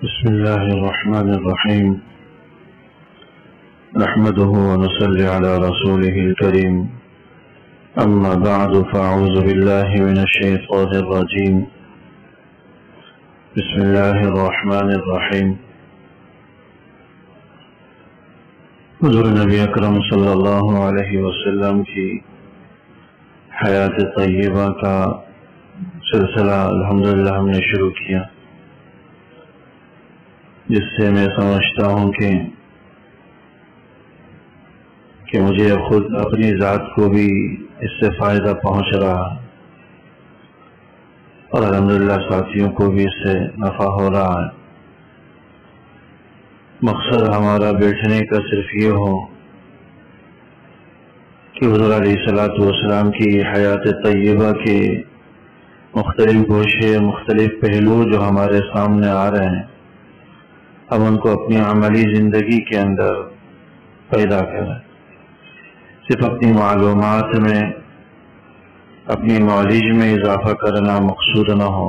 بسم الله الرحمن الرحيم. نحمده ونصلي على رسوله الكريم. أما بعد فأعوذ بالله من الشيطان الرجيم. بسم الله الرحمن الرحيم. حضور نبی اکرم صلی اللہ علیہ وسلم کی حیات طیبہ کا سلسلہ الحمدللہ ہم نے شروع کیا، جس سے میں سمجھتا ہوں کہ مجھے خود اپنی ذات کو بھی اس سے فائدہ پہنچ رہا ہے اور الحمدللہ ساتھیوں کو بھی اس سے نفع ہو رہا ہے۔ مقصد ہمارا بیٹھنے کا صرف یہ ہو کہ حضور علیہ السلام کی حیات طیبہ کے مختلف گوشے، مختلف پہلو جو ہمارے سامنے آ رہے ہیں، ہم ان کو اپنی عملی زندگی کے اندر پیدا کریں۔ صرف اپنی معلومات میں، اپنی نالج میں اضافہ کرنا مقصود نہ ہو۔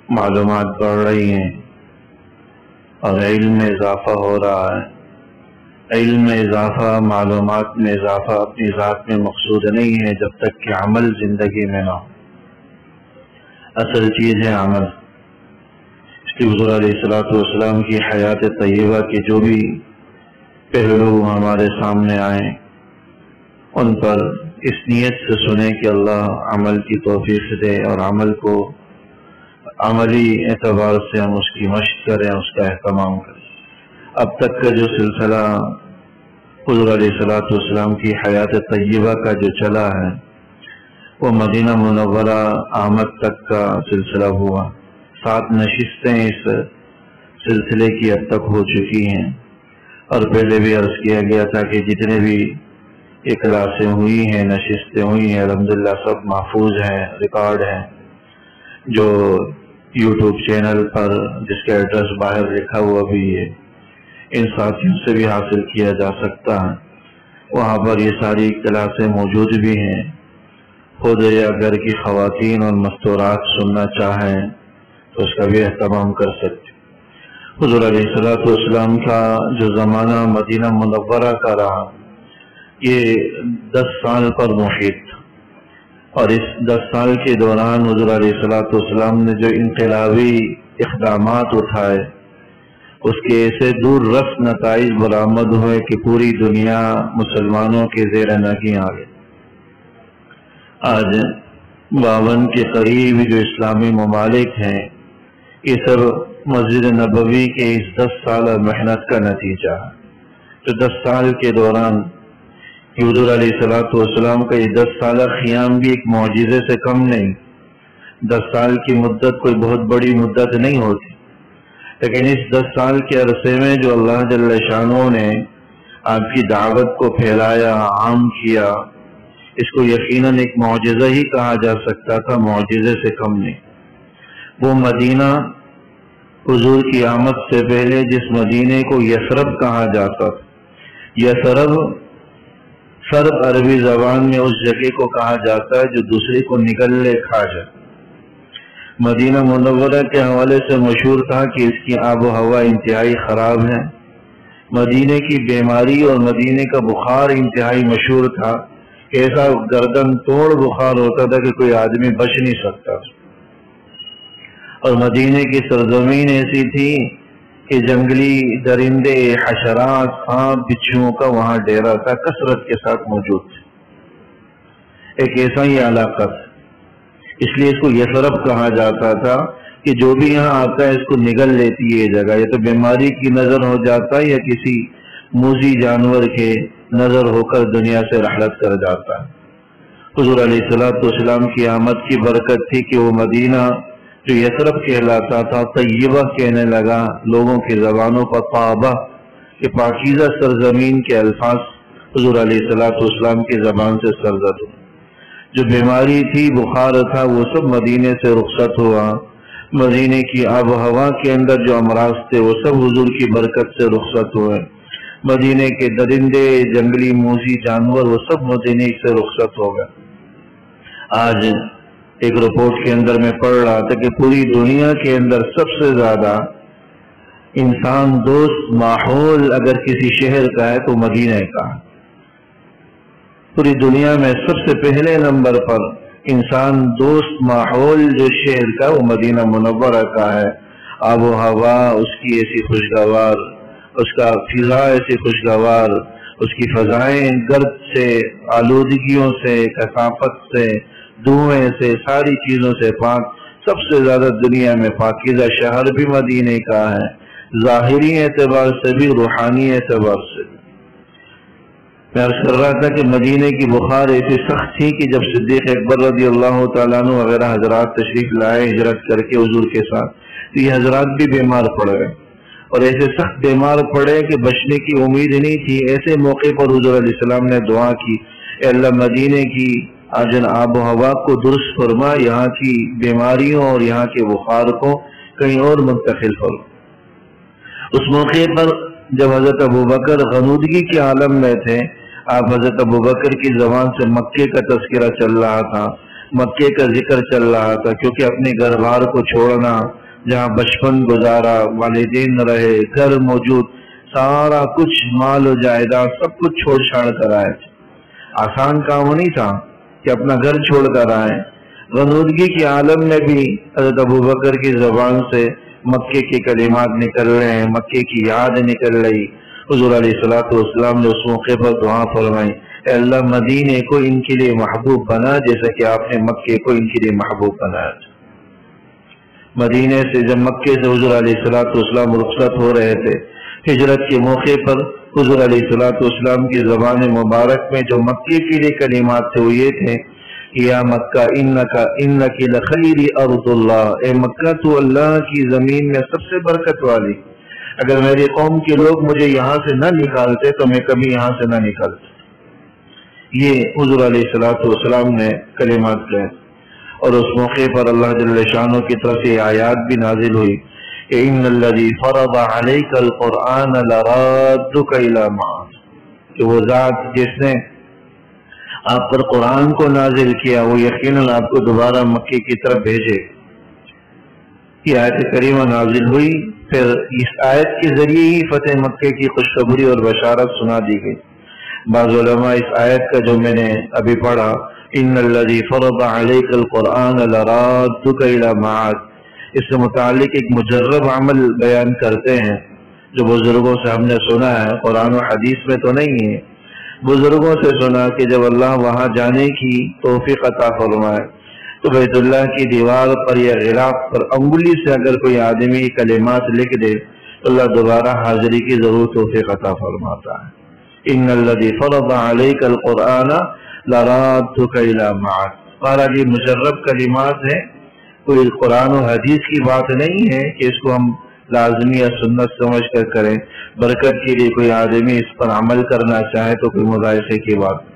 معلومات بڑھ رہی ہیں اور علم میں اضافہ ہو رہا ہے۔ علم میں اضافہ، معلومات میں اضافہ اپنی ذات میں مقصود نہیں ہے جب تک کہ عمل زندگی میں نہ ہو۔ اصل چیز ہے عمل۔ اس لیے حضور علیہ السلام کی حیات طیبہ کے جو بھی پہلو ہمارے سامنے آئیں، ان پر اس نیت سے سنیں کہ اللہ عمل کی توفیق دے اور عمل کو عملی اعتبار سے ہم اس کی مشق کریں، اس کا اہتمام کریں۔ اب تک کا جو سلسلہ حضور علیہ السلام کی حیات طیبہ کا جو چلا ہے، وہ مدینہ منورہ آمد تک کا سلسلہ ہوا۔ 7 نشستیں اس سلسلے کی اب تک ہو چکی ہیں، اور پہلے بھی عرض کیا گیا تھا کہ جتنے بھی یہ کلاسیں ہوئی ہیں، نشستیں ہوئی ہیں، الحمدللہ سب محفوظ ہیں، ریکارڈ ہیں، جو یوٹیوب چینل پر جس کا ایڈریس باہر لکھا ہوا بھی ہے، ان ساتھیوں سے بھی حاصل کیا جا سکتا ہے۔ وہاں پر یہ ساری کلاسیں موجود بھی ہیں۔ خود یا گھر کی خواتین اور مستورات سننا چاہیں تو اس کا بھی اہتمام کر سکتے۔ حضور علیہ السلام کا جو زمانہ مدینہ منورہ کا رہا، یہ 10 سال پر محیط تھا، اور اس 10 سال کے دوران حضور علیہ السلام نے جو انقلابی اقدامات اٹھائے، اس کے ایسے دور رس نتائج برآمد ہوئے کہ پوری دنیا مسلمانوں کے زیر نگیں آ گئی۔ آج 52 کے قریب جو اسلامی ممالک ہیں، یہ سب مسجد نبوی کے اس 10 سال محنت کا نتیجہ ہے۔ تو 10 سال کے دوران حضور علیہ السلام کا یہ 10 سالہ قیام بھی ایک معجزے سے کم نہیں۔ 10 سال کی مدت کوئی بہت بڑی مدت نہیں ہوتی، لیکن اس 10 سال کے عرصے میں جو اللہ جل شانہ نے آپ کی دعوت کو پھیلایا، عام کیا، اس کو یقیناً ایک معجزہ ہی کہا جا سکتا تھا، معجزے سے کم نہیں۔ وہ مدینہ حضور کی آمد سے پہلے جس مدینے کو یثرب کہا جاتا تھا، یثرب سرب عربی زبان میں اس جگہ کو کہا جاتا ہے جو دوسرے کو نگل لے کھا جائے۔ مدینہ منورہ کے حوالے سے مشہور تھا کہ اس کی آب و ہوا انتہائی خراب ہے۔ مدینے کی بیماری اور مدینے کا بخار انتہائی مشہور تھا۔ ایسا گردن توڑ بخار ہوتا تھا کہ کوئی آدمی بچ نہیں سکتا، اور مدینے کی سرزمین ایسی تھی کہ جنگلی درندے، حشرات، سانپ، بچھوؤں کا وہاں ڈیرا تھا، کثرت کے ساتھ موجود تھے۔ ایک ایسا ہی علاقہ تھا، اس لیے اس کو یثرب کہا جاتا تھا کہ جو بھی یہاں آتا ہے اس کو نگل لیتی ہے یہ جگہ، یا تو بیماری کی نظر ہو جاتا ہے یا کسی موذی جانور کے نظر ہو کر دنیا سے رحلت کر جاتا ہے۔ حضور علیہ السلام کی آمد کی برکت تھی کہ وہ مدینہ جو یثرب کہلاتا تھا طیبہ کہنے لگا، لوگوں کی زبانوں پر طابہ کہ پاکیزہ سرزمین کے الفاظ حضور علیہ السلام کی زبان سے سرزد ہوئے۔ جو بیماری تھی، بخار تھا، وہ سب مدینے سے رخصت ہوا۔ مدینے کی آب و ہوا کے اندر جو امراض تھے وہ سب حضور کی برکت سے رخصت ہوئے۔ مدینے کے درندے، جنگلی موذی جانور، وہ سب مدینے سے رخصت ہو گئے۔ آج ایک رپورٹ کے اندر میں پڑھ رہا تھا کہ پوری دنیا کے اندر سب سے زیادہ انسان دوست ماحول اگر کسی شہر کا ہے تو مدینہ کا ہے۔ پوری دنیا میں سب سے پہلے نمبر پر انسان دوست ماحول جو شہر کا وہ مدینہ منورہ کا ہے۔ آب و ہوا اس کی ایسی خوشگوار، اس کا فضا ایسی خوشگوار، اس کی فضائیں گرد سے، آلودگیوں سے، کثافت سے، دھوئیں سے، ساری چیزوں سے پاک، سب سے زیادہ دنیا میں پاکیزہ شہر بھی مدینے کا ہے، ظاہری اعتبار سے بھی، روحانی اعتبار سے بھی۔ میں عرض کر رہا تھا کہ مدینے کی بخار ایسی سخت تھی کہ جب صدیق اکبر رضی اللہ تعالیٰ عنہ وغیرہ حضرات تشریف لائے ہجرت کر کے حضور کے ساتھ، تو یہ حضرات بھی بیمار پڑ گئے، اور ایسے سخت بیمار پڑے کہ بچنے کی امید نہیں تھی۔ ایسے موقع پر حضور علیہ السلام نے دعا کی، اے اللہ مدینے کی آجن آب و ہوا کو درست فرما، یہاں کی بیماریوں اور یہاں کے بخار کو کہیں اور منتقل فرما۔ اس موقع پر جب حضرت ابوبکر غنودگی کے عالم میں تھے، آپ حضرت ابوبکر کی زبان سے مکے کا تذکرہ چل رہا تھا، مکے کا ذکر چل رہا تھا، کیونکہ اپنے گھر بار کو چھوڑنا، جہاں بچپن گزارا، والدین رہے، گھر موجود، سارا کچھ مال و جائیداد سب کچھ چھوڑ چھاڑ کر آئے تھے۔ آسان کام نہیں تھا کہ اپنا گھر چھوڑ کر آئے۔ غنودگی کے عالم میں بھی حضرت ابوبکر کی زبان سے مکے کے کلمات نکل رہے ہیں، مکے کی یاد نکل رہی۔ حضور علیہ السلام نے اس موقع پر دعا فرمائی، اے اللہ مدینے کو ان کے لیے محبوب بنا جیسا کہ آپ نے مکے کو ان کے لیے محبوب بنایا تھا۔ مدینے سے جب مکے سے حضور علیہ السلام رخصت ہو رہے تھے، ہجرت کے موقع پر حضور علیہ السلام کی زبان مبارک میں جو مکے کے لیے کلمات تھے وہ یہ تھے، یا مکہ انک لخیر ارض اللہ، اے مکہ تو اللہ کی زمین میں سب سے برکت والی، اگر میری قوم کے لوگ مجھے یہاں سے نہ نکالتے تو میں کبھی یہاں سے نہ نکلتا۔ یہ حضور علیہ السلام نے کلمات کہے، اور اس موقع پر اللہ جل شانہ کی طرف سے آیات بھی نازل ہوئی کہ ان الذی فرض علیک القرآن لرادک الی معاد، کہ وہ ذات جس نے آپ پر قرآن کو نازل کیا وہ یقیناً آپ کو دوبارہ مکے کی طرف بھیجے۔ یہ آیت کریمہ نازل ہوئی، پھر اس آیت کے ذریعے ہی فتح مکے کی خوشخبری اور بشارت سنا دی گئی۔ بعض علماء اس آیت کا جو میں نے ابھی پڑھا، ان الذی فرض علیک القرآن لرادک الی معاد، اس سے متعلق ایک مجرب عمل بیان کرتے ہیں جو بزرگوں سے ہم نے سنا ہے، قرآن و حدیث میں تو نہیں ہے، بزرگوں سے سنا کہ جب اللہ وہاں جانے کی توفیق عطا فرمائے تو بیت اللہ کی دیوار پر یا غلاف پر انگلی سے اگر کوئی آدمی کلمات لکھ دے تو اللہ دوبارہ حاضری کی ضرور توفیق عطا فرماتا ہے۔ ان الذی فرض علیک القرآن لرادک الی معاد، بہرحال یہ مجرب کلمات ہیں، کوئی قرآن و حدیث کی بات نہیں ہے کہ اس کو ہم لازمی یا سنت سمجھ کر کریں، برکت کے لیے کوئی آدمی اس پر عمل کرنا چاہے تو کوئی مذائقے کی بات۔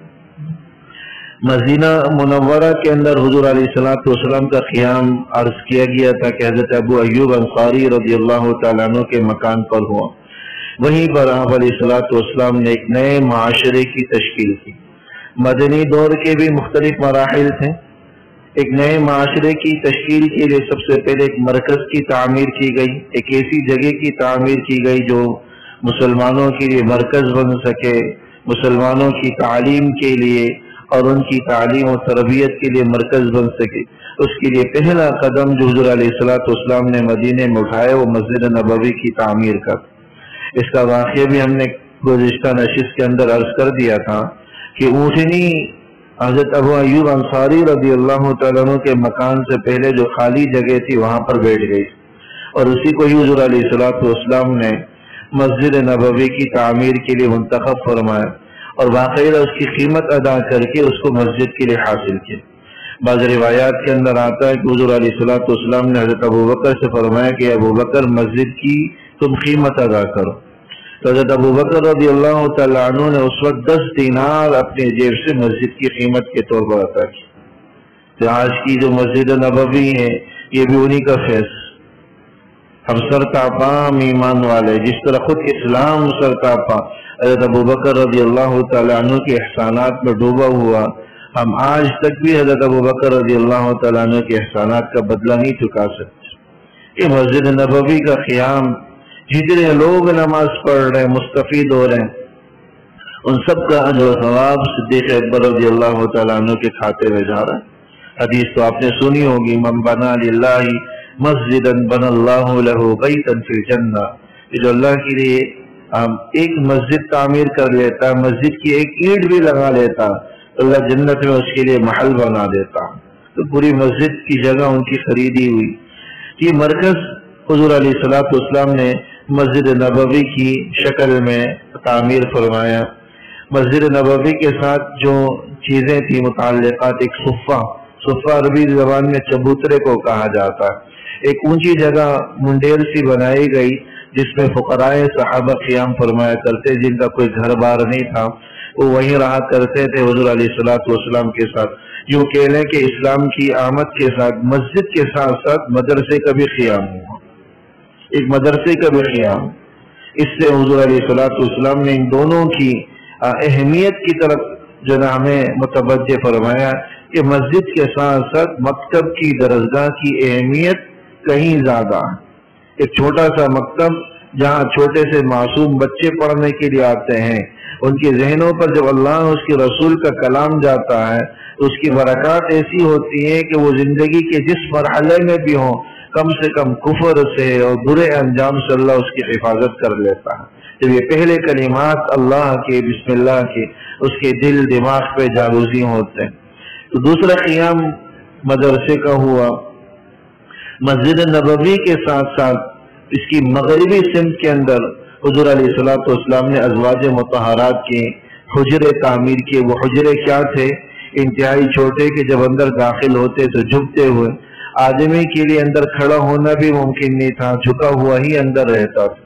مدینہ منورہ کے اندر حضور علیہ السلام کا قیام عرض کیا گیا تھا کہ حضرت ابو ایوب انصاری رضی اللہ تعالیٰ عنہ کے مکان پر ہوا، وہیں پر آپ علیہ السلام نے ایک نئے معاشرے کی تشکیل کی۔ مدنی دور کے بھی مختلف مراحل تھے۔ ایک نئے معاشرے کی تشکیل کے لیے سب سے پہلے ایک مرکز کی تعمیر کی گئی، ایک ایسی جگہ کی تعمیر کی گئی جو مسلمانوں کے لیے مرکز بن سکے، مسلمانوں کی تعلیم کے لیے اور ان کی تعلیم و تربیت کے لیے مرکز بن سکے۔ اس کے لیے پہلا قدم جو حضور علیہ السلام نے مدینے میں اٹھایا وہ مسجد نبوی کی تعمیر کا۔ اس کا واقعہ بھی ہم نے گزشتہ نشست کے اندر عرض کر دیا تھا کہ اونٹنی حضرت ابو ایوب انصاری رضی اللہ تعالیٰ عنہ کے مکان سے پہلے جو خالی جگہ تھی وہاں پر بیٹھ گئی، اور اسی کو حضور علیہ السلام نے مسجد نبوی کی تعمیر کے لیے منتخب فرمایا اور باقاعدہ اس کی قیمت ادا کر کے اس کو مسجد کے لیے حاصل کیا۔ بعض روایات کے اندر آتا ہے کہ حضور علیہ السلام نے حضرت ابوبکر سے فرمایا کہ ابوبکر مسجد کی تم قیمت ادا کرو، تو حضرت ابوبکر رضی اللہ تعالیٰ عنہ نے اس وقت 10 دینار اپنے جیب سے مسجد کی قیمت کے طور پر عطا کی۔ تو آج کی جو مسجد نبوی ہے یہ بھی انہی کا فیض، ہم سرتاپا ایمان والے، جس طرح خود اسلام سرتاپا حضرت ابوبکر رضی اللہ تعالیٰ عنہ کے احسانات میں ڈوبا ہوا، ہم آج تک بھی حضرت ابوبکر رضی اللہ تعالیٰ عنہ کے احسانات کا بدلہ نہیں چکا سکتے۔ یہ مسجد نبوی کا قیام جتنے لوگ نماز پڑھ رہے ہیں مستفید ہو رہے ہیں، ان سب کا اجر و ثواب صدیق اکبر رضی اللہ تعالیٰ عنہ کے کھاتے میں جا رہا ہے۔ حدیث تو آپ نے سنی ہوگی، من بنا للہ مسجدا بنا اللہ لہ بیتا فی الجنہ، کہ جو اللہ کے لیے ایک مسجد تعمیر کر لیتا، مسجد کی ایک اینٹ بھی لگا لیتا، اللہ جنت میں اس کے لیے محل بنا دیتا۔ تو پوری مسجد کی جگہ ان کی خریدی ہوئی۔ یہ مرکز حضور علیہ الصلوۃ والسلام نے مسجد نبوی کی شکل میں تعمیر فرمایا۔ مسجد نبوی کے ساتھ جو چیزیں تھی متعلقات، ایک صفہ عربی زبان میں چبوترے کو کہا جاتا ہے، ایک اونچی جگہ منڈیر سی بنائی گئی جس میں فقراء صحابہ قیام فرمایا کرتے، جن کا کوئی گھر بار نہیں تھا، وہ وہیں رہا کرتے تھے حضور علیہ الصلوۃ والسلام کے ساتھ۔ یوں کہہ لیں کہ اسلام کی آمد کے ساتھ مسجد کے ساتھ ساتھ مدرسے کا بھی قیام ہوا، ایک مدرسے کا بھی قیام۔ اس سے حضور علیہ الصلوۃ والسلام نے ان دونوں کی اہمیت کی طرف جو ہمیں متوجہ فرمایا کہ مسجد کے ساتھ ساتھ مکتب کی درسگاہ کی اہمیت کہیں زیادہ ہے۔ ایک چھوٹا سا مکتب جہاں چھوٹے سے معصوم بچے پڑھنے کے لیے آتے ہیں، ان کے ذہنوں پر جب اللہ اس کے رسول کا کلام جاتا ہے تو اس کی برکات ایسی ہوتی ہیں کہ وہ زندگی کے جس مرحلے میں بھی ہوں کم سے کم کفر سے اور برے انجام سے اللہ اس کی حفاظت کر لیتا ہے۔ جب یہ پہلے کلمات اللہ کے، بسم اللہ کے، اس کے دل دماغ پہ جاگوزی ہوتے ہیں۔ تو دوسرا قیام مدرسے کا ہوا۔ مسجد نبوی کے ساتھ ساتھ اس کی مغربی سمت کے اندر حضور علیہ الصلوۃ والسلام نے ازواج مطہرات کے حجرے تعمیر کیے۔ وہ حجرے کیا تھے؟ انتہائی چھوٹے کہ جب اندر داخل ہوتے تو جھکتے ہوئے، آدمی کے لیے اندر کھڑا ہونا بھی ممکن نہیں تھا، جھکا ہوا ہی اندر رہتا تھا۔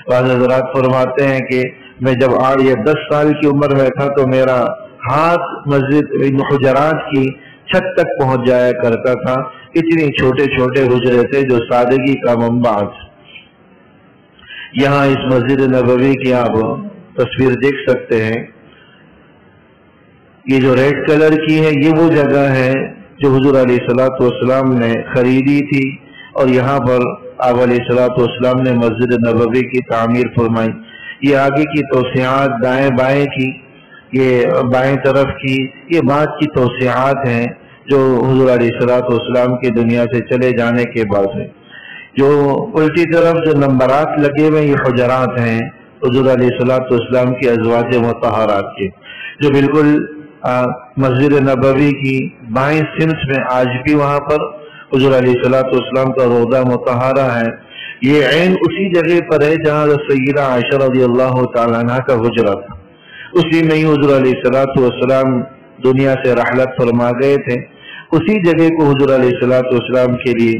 بعض حضرات فرماتے ہیں کہ میں جب 8 یا 10 سال کی عمر میں تھا تو میرا ہاتھ مسجد حجرات کی چھت تک پہنچ جایا کرتا تھا، اتنی چھوٹے چھوٹے حجرے تھے جو سادگی کا منبع تھا۔ یہاں اس مسجد نبوی کی آپ تصویر دیکھ سکتے ہیں، یہ جو ریڈ کلر کی ہے یہ وہ جگہ ہے جو حضور علیہ الصلوۃ والسلام نے خریدی تھی، اور یہاں پر آپ علیہ الصلوۃ والسلام نے مسجد نبوی کی تعمیر فرمائی۔ یہ آگے کی توسیعات دائیں بائیں کی، یہ بائیں طرف کی، یہ بعد کی توسیعات ہیں جو حضور علیہ الصلوۃ والسلام کی دنیا سے چلے جانے کے بعد ہے۔ جو الٹی طرف جو نمبرات لگے ہوئے یہ حجرات ہیں حضور علیہ الصلوۃ والسلام کی ازواج مطہرات کے، جو بالکل مسجد نبوی کی بائیں سمت میں آج بھی وہاں پر حضور علیہ الصلوۃ والسلام کا روضہ مطہرہ ہے۔ یہ عین اسی جگہ پر ہے جہاں سیدہ عائشہ رضی اللہ تعالیٰ عنہ کا حجرہ تھا، اسی میں ہی حضور علیہ الصلوۃ والسلام دنیا سے رحلت فرما گئے تھے۔ اسی جگہ کو حضور علیہ الصلوۃ والسلام کے لیے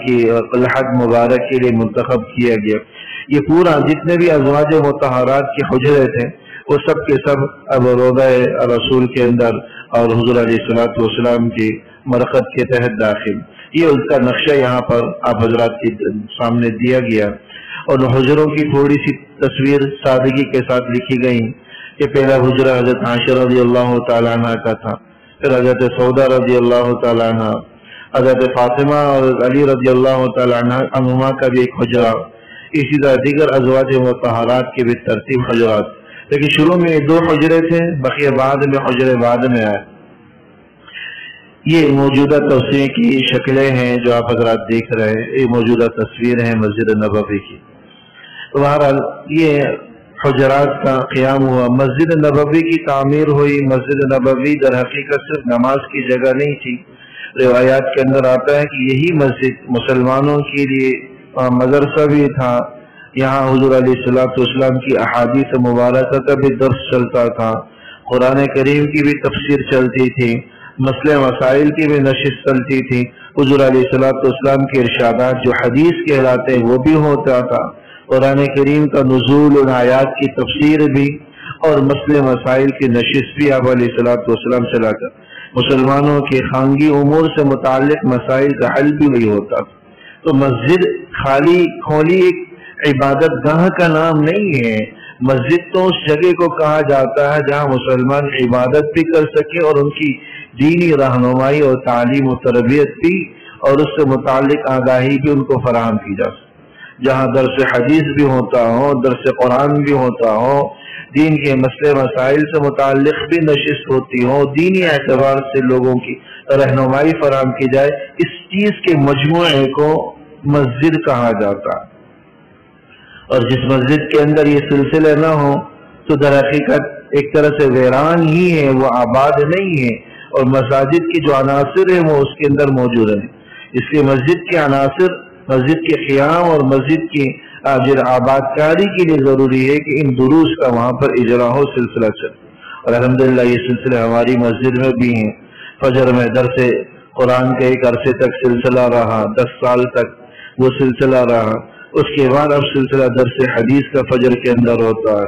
کی قلعت مبارک کے لیے منتخب کیا گیا۔ یہ پورا جتنے بھی ازواج مطہرات کے حجرے تھے وہ سب کے سب اب روضہ رسول کے اندر اور حضور علیہ الصلوۃ والسلام کی مرقد کے تحت داخل۔ یہ اس کا نقشہ یہاں پر آپ حضرات کے سامنے دیا گیا، اور حجروں کی تھوڑی سی تصویر سادگی کے ساتھ لکھی گئی کہ پہلا حجرہ حضرت عائشہ رضی اللہ تعالیٰ عنہ کا تھا، پھر حضرت سودا رضی اللہ تعالیٰ عنہ، حضرت فاطمہ اور علی رضی اللہ تعالیٰ عنہما کا بھی ایک حجرہ، اسی طرح دیگر ازواج مطہرات کی بھی ترتیب حجرات، لیکن شروع میں 2 حجرے تھے، بقیہ بعد میں حجرے بعد میں آئے۔ یہ موجودہ توسیع کی شکلیں ہیں جو آپ حضرات دیکھ رہے ہیں، یہ موجودہ تصویر ہیں مسجد نبوی کی۔ تو بہرحال یہ حجرات کا قیام ہوا، مسجد نبوی کی تعمیر ہوئی۔ مسجد نبوی در حقیقت صرف نماز کی جگہ نہیں تھی، روایات کے اندر آتا ہے کہ یہی مسجد مسلمانوں کے لیے مدرسہ بھی تھا، یہاں حضور علیہ الصلوۃ والسلام کی احادیث مبارکہ کا بھی درس چلتا تھا، قرآن کریم کی بھی تفسیر چلتی تھی، مسئلہ مسائل کی بھی نشست چلتی تھی، حضور علیہ الصلوۃ والسلام کے ارشادات جو حدیث کہلاتے ہیں وہ بھی ہوتا تھا، قرآن کریم کا نزول اور آیات کی تفسیر بھی، اور مسئلہ مسائل کی نشست بھی آپ علیہ الصلوۃ والسلام چلا کر مسلمانوں کے خانگی امور سے متعلق مسائل کا حل بھی وہی ہوتا تھا۔ تو مسجد خالی کھولی ایک عبادت گاہ کا نام نہیں ہے، مسجد تو اس جگہ کو کہا جاتا ہے جہاں مسلمان عبادت بھی کر سکے اور ان کی دینی رہنمائی اور تعلیم و تربیت بھی اور اس سے متعلق آگاہی بھی ان کو فراہم کی جا سکے۔ جہاں درس حدیث بھی ہوتا ہو، درس قرآن بھی ہوتا ہو، دین کے مسئلے مسائل سے متعلق بھی نشست ہوتی ہو، دینی اعتبار سے لوگوں کی رہنمائی فراہم کی جائے، اس چیز کے مجموعے کو مسجد کہا جاتا۔ اور جس مسجد کے اندر یہ سلسلے نہ ہو تو در حقیقت ایک طرح سے ویران ہی ہے، وہ آباد نہیں ہے، اور مساجد کی جو عناصر ہیں وہ اس کے اندر موجود ہیں۔ اس لیے مسجد کے عناصر، مسجد کے قیام اور مسجد کی آباد کاری کے لیے ضروری ہے کہ ان دروس کا وہاں پر اجرا ہو، سلسلہ چل۔ اور الحمدللہ یہ سلسلے ہماری مسجد میں بھی ہیں۔ فجر میں درس قرآن کے ایک عرصے تک سلسلہ رہا، 10 سال تک وہ سلسلہ رہا۔ اس کے بعد اب سلسلہ درس حدیث کا فجر کے اندر ہوتا ہے،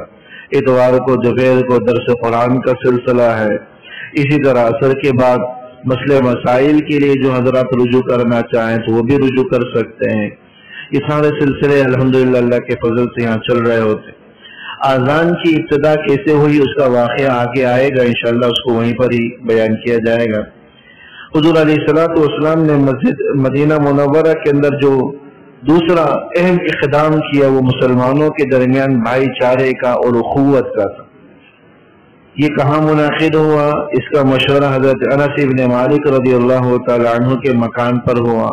اتوار کو دوپہر کو درس قرآن کا سلسلہ ہے۔ اسی طرح عصر کے بعد مسئلے مسائل کے لیے جو حضرات رجوع کرنا چاہیں تو وہ بھی رجوع کر سکتے ہیں۔ یہ سارے سلسلے الحمدللہ اللہ کے فضل سے یہاں چل رہے ہوتے۔ آذان کی ابتدا کیسے ہوئی اس کا واقعہ آگے آئے گا، انشاءاللہ اس کو وہیں پر ہی بیان کیا جائے گا۔ حضور علیہ الصلوۃ والسلام نے مسجد مدینہ منورہ کے اندر جو دوسرا اہم اقدام کیا وہ مسلمانوں کے درمیان بھائی چارے کا اور اخوت کا تھا۔ یہ کہاں منعقد ہوا؟ اس کا مشورہ حضرت انس بن مالک رضی اللہ تعالی عنہ کے مکان پر ہوا۔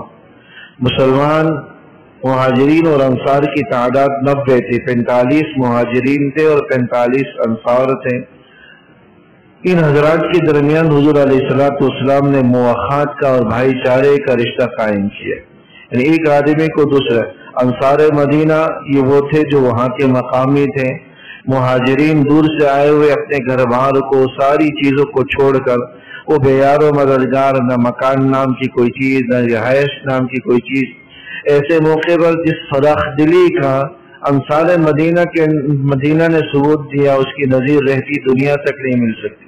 مسلمان مہاجرین اور انصار کی تعداد 90 تھی، 45 مہاجرین تھے اور 45 انصار تھے۔ ان حضرات کے درمیان حضور علیہ الصلوۃ والسلام نے مواخات کا اور بھائی چارے کا رشتہ قائم کیا، یعنی ایک آدمی کو دوسرا۔ انصار مدینہ یہ وہ تھے جو وہاں کے مقامی تھے، مہاجرین دور سے آئے ہوئے اپنے گھر بار کو، ساری چیزوں کو چھوڑ کر، وہ بے یار و مددگار، نہ مکان نام کی کوئی چیز، نہ رہائش نام کی کوئی چیز۔ ایسے موقع پر جس فراخ دلی کا انصار مدینہ نے ثبوت دیا، اس کی نظیر رہتی دنیا تک نہیں مل سکتی۔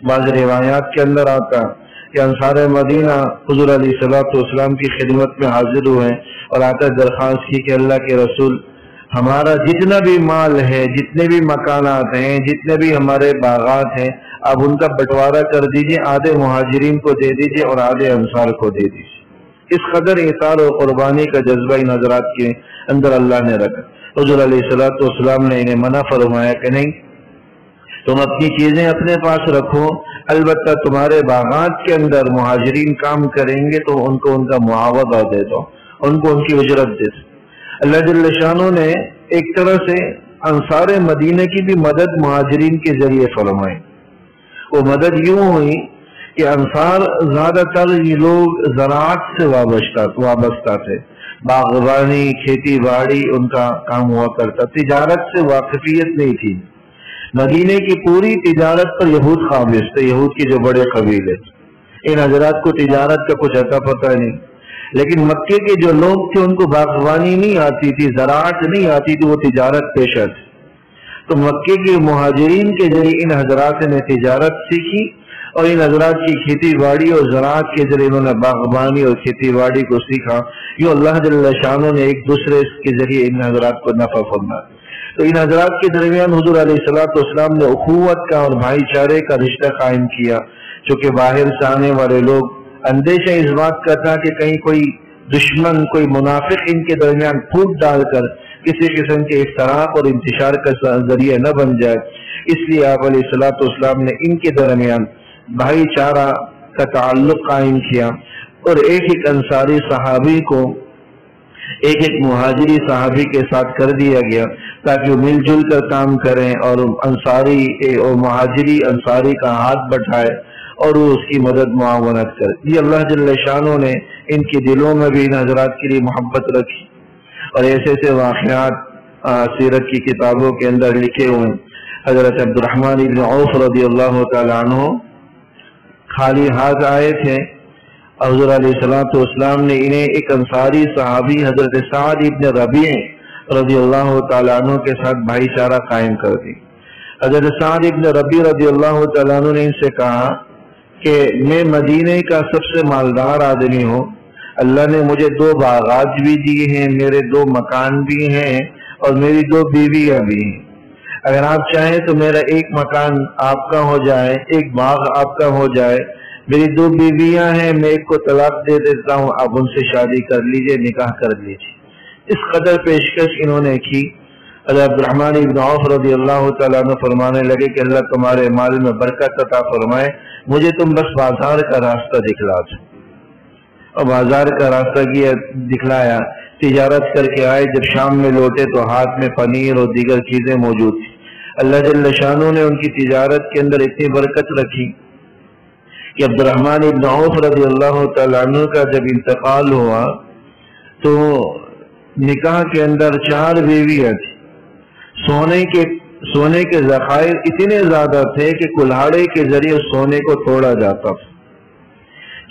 بعض روایات کے اندر آتا کہ انصار مدینہ حضور علیہ الصلوۃ والسلام کی خدمت میں حاضر ہوئے اور آ کر درخواست کی کہ اللہ کے رسول، ہمارا جتنا بھی مال ہے، جتنے بھی مکانات ہیں، جتنے بھی ہمارے باغات ہیں، آپ ان کا بٹوارا کر دیجئے، آدھے مہاجرین کو دے دیجئے اور آدھے انصار کو دے دیجئے۔ اس قدر اطاعت و قربانی کا جذبہ ان حضرات کے اندر اللہ نے رکھا۔ حضور علیہ الصلوۃ والسلام نے انہیں منع فرمایا کہ نہیں، تم اپنی چیزیں اپنے پاس رکھو، البتہ تمہارے باغات کے اندر مہاجرین کام کریں گے تو ان کو ان کا معاوضہ دے دو، ان کو ان کی اجرت دے دو۔ اللہ جل شانہ نے ایک طرح سے انصار مدینہ کی بھی مدد مہاجرین کے ذریعے فرمائی۔ وہ مدد یوں ہوئی کہ انصار زیادہ تر یہ لوگ زراعت سے وابستہ تھے، باغبانی، کھیتی باڑی ان کا کام ہوا کرتا، تجارت سے واقفیت نہیں تھی۔ مدینے کی پوری تجارت پر یہود قابض تھے، یہود کے جو بڑے قبیلے، ان حضرات کو تجارت کا کچھ اتا پتہ نہیں۔ لیکن مکے کے جو لوگ تھے ان کو باغبانی نہیں آتی تھی، زراعت نہیں آتی تھی، وہ تجارت پیشہ تھے۔ تو مکے کے مہاجرین کے ذریعے ان حضرات نے تجارت سیکھی، اور ان حضرات کی کھیتی باڑی اور زراعت کے ذریعے انہوں نے باغبانی اور کھیتی باڑی کو سیکھا۔ یہ اللہ جل شانہ نے ایک دوسرے کے ذریعے ان حضرات کو نفع فرمایا۔ تو ان حضرات کے درمیان حضور علیہ الصلوۃ والسلام نے اخوت کا اور بھائی چارے کا رشتہ قائم کیا، چونکہ باہر سے آنے والے لوگ اندیشہ اس بات کا تھا کہ کہیں کوئی دشمن، کوئی منافق ان کے درمیان پھوٹ ڈال کر کسی قسم کے افتراق اور انتشار کا ذریعہ نہ بن جائے، اس لیے آپ علیہ الصلوۃ والسلام نے ان کے درمیان بھائی چارہ کا تعلق قائم کیا، اور ایک ایک انصاری صحابی کو ایک ایک مہاجری صحابی کے ساتھ کر دیا گیا تاکہ وہ مل جل کر کام کریں، اور انصاری اور مہاجری انصاری کا ہاتھ بٹھائے اور وہ اس کی مدد معاونت کرے۔ یہ اللہ جل شانہ نے ان کے دلوں میں بھی ان حضرات کے لیے محبت رکھی، اور ایسے ایسے واقعات سیرت کی کتابوں کے اندر لکھے ہوئے۔ حضرت عبد الرحمن بن عوف رضی اللہ تعالی عنہ خالی ہاتھ آئے تھے، حضور علیہ الصلوۃ والسلام نے انہیں ایک انصاری صحابی حضرت سعد بن ربیع رضی اللہ تعالی عنہ کے ساتھ بھائی چارہ قائم کر دی۔ حضرت سعد بن ربیع رضی اللہ تعالی عنہ نے ان سے کہا کہ میں مدینے کا سب سے مالدار آدمی ہوں، اللہ نے مجھے 2 باغات بھی دیے ہیں، میرے 2 مکان بھی ہیں، اور میری 2 بیویاں بھی ہیں۔ اگر آپ چاہیں تو میرا ایک مکان آپ کا ہو جائے، ایک باغ آپ کا ہو جائے، میری 2 بیویاں ہیں، میں ایک کو طلاق دے دیتا ہوں، آپ ان سے شادی کر لیجئے، نکاح کر لیجئے۔ اس قدر پیشکش انہوں نے کی۔ حضرت عبدالرحمن ابن عوف رضی اللہ تعالیٰ عنہ فرمانے لگے کہ اللہ تمہارے مال میں برکت عطا فرمائے، مجھے تم بس بازار کا راستہ دکھلا دو۔ اور بازار کا راستہ کیا دکھلایا، تجارت کر کے آئے، جب شام میں لوٹے تو ہاتھ میں پنیر اور دیگر چیزیں موجود تھیں۔ اللہ جل شانہ نے ان کی تجارت کے اندر اتنی برکت رکھی کہ عبدالرحمن ابن عوف رضی اللہ تعالیٰ عنہ کا جب انتقال ہوا تو نکاح کے اندر 4 بیویاں تھیں۔ سونے کے ذخائر اتنے زیادہ تھے کہ کلہاڑے کے ذریعے سونے کو توڑا جاتا تھا۔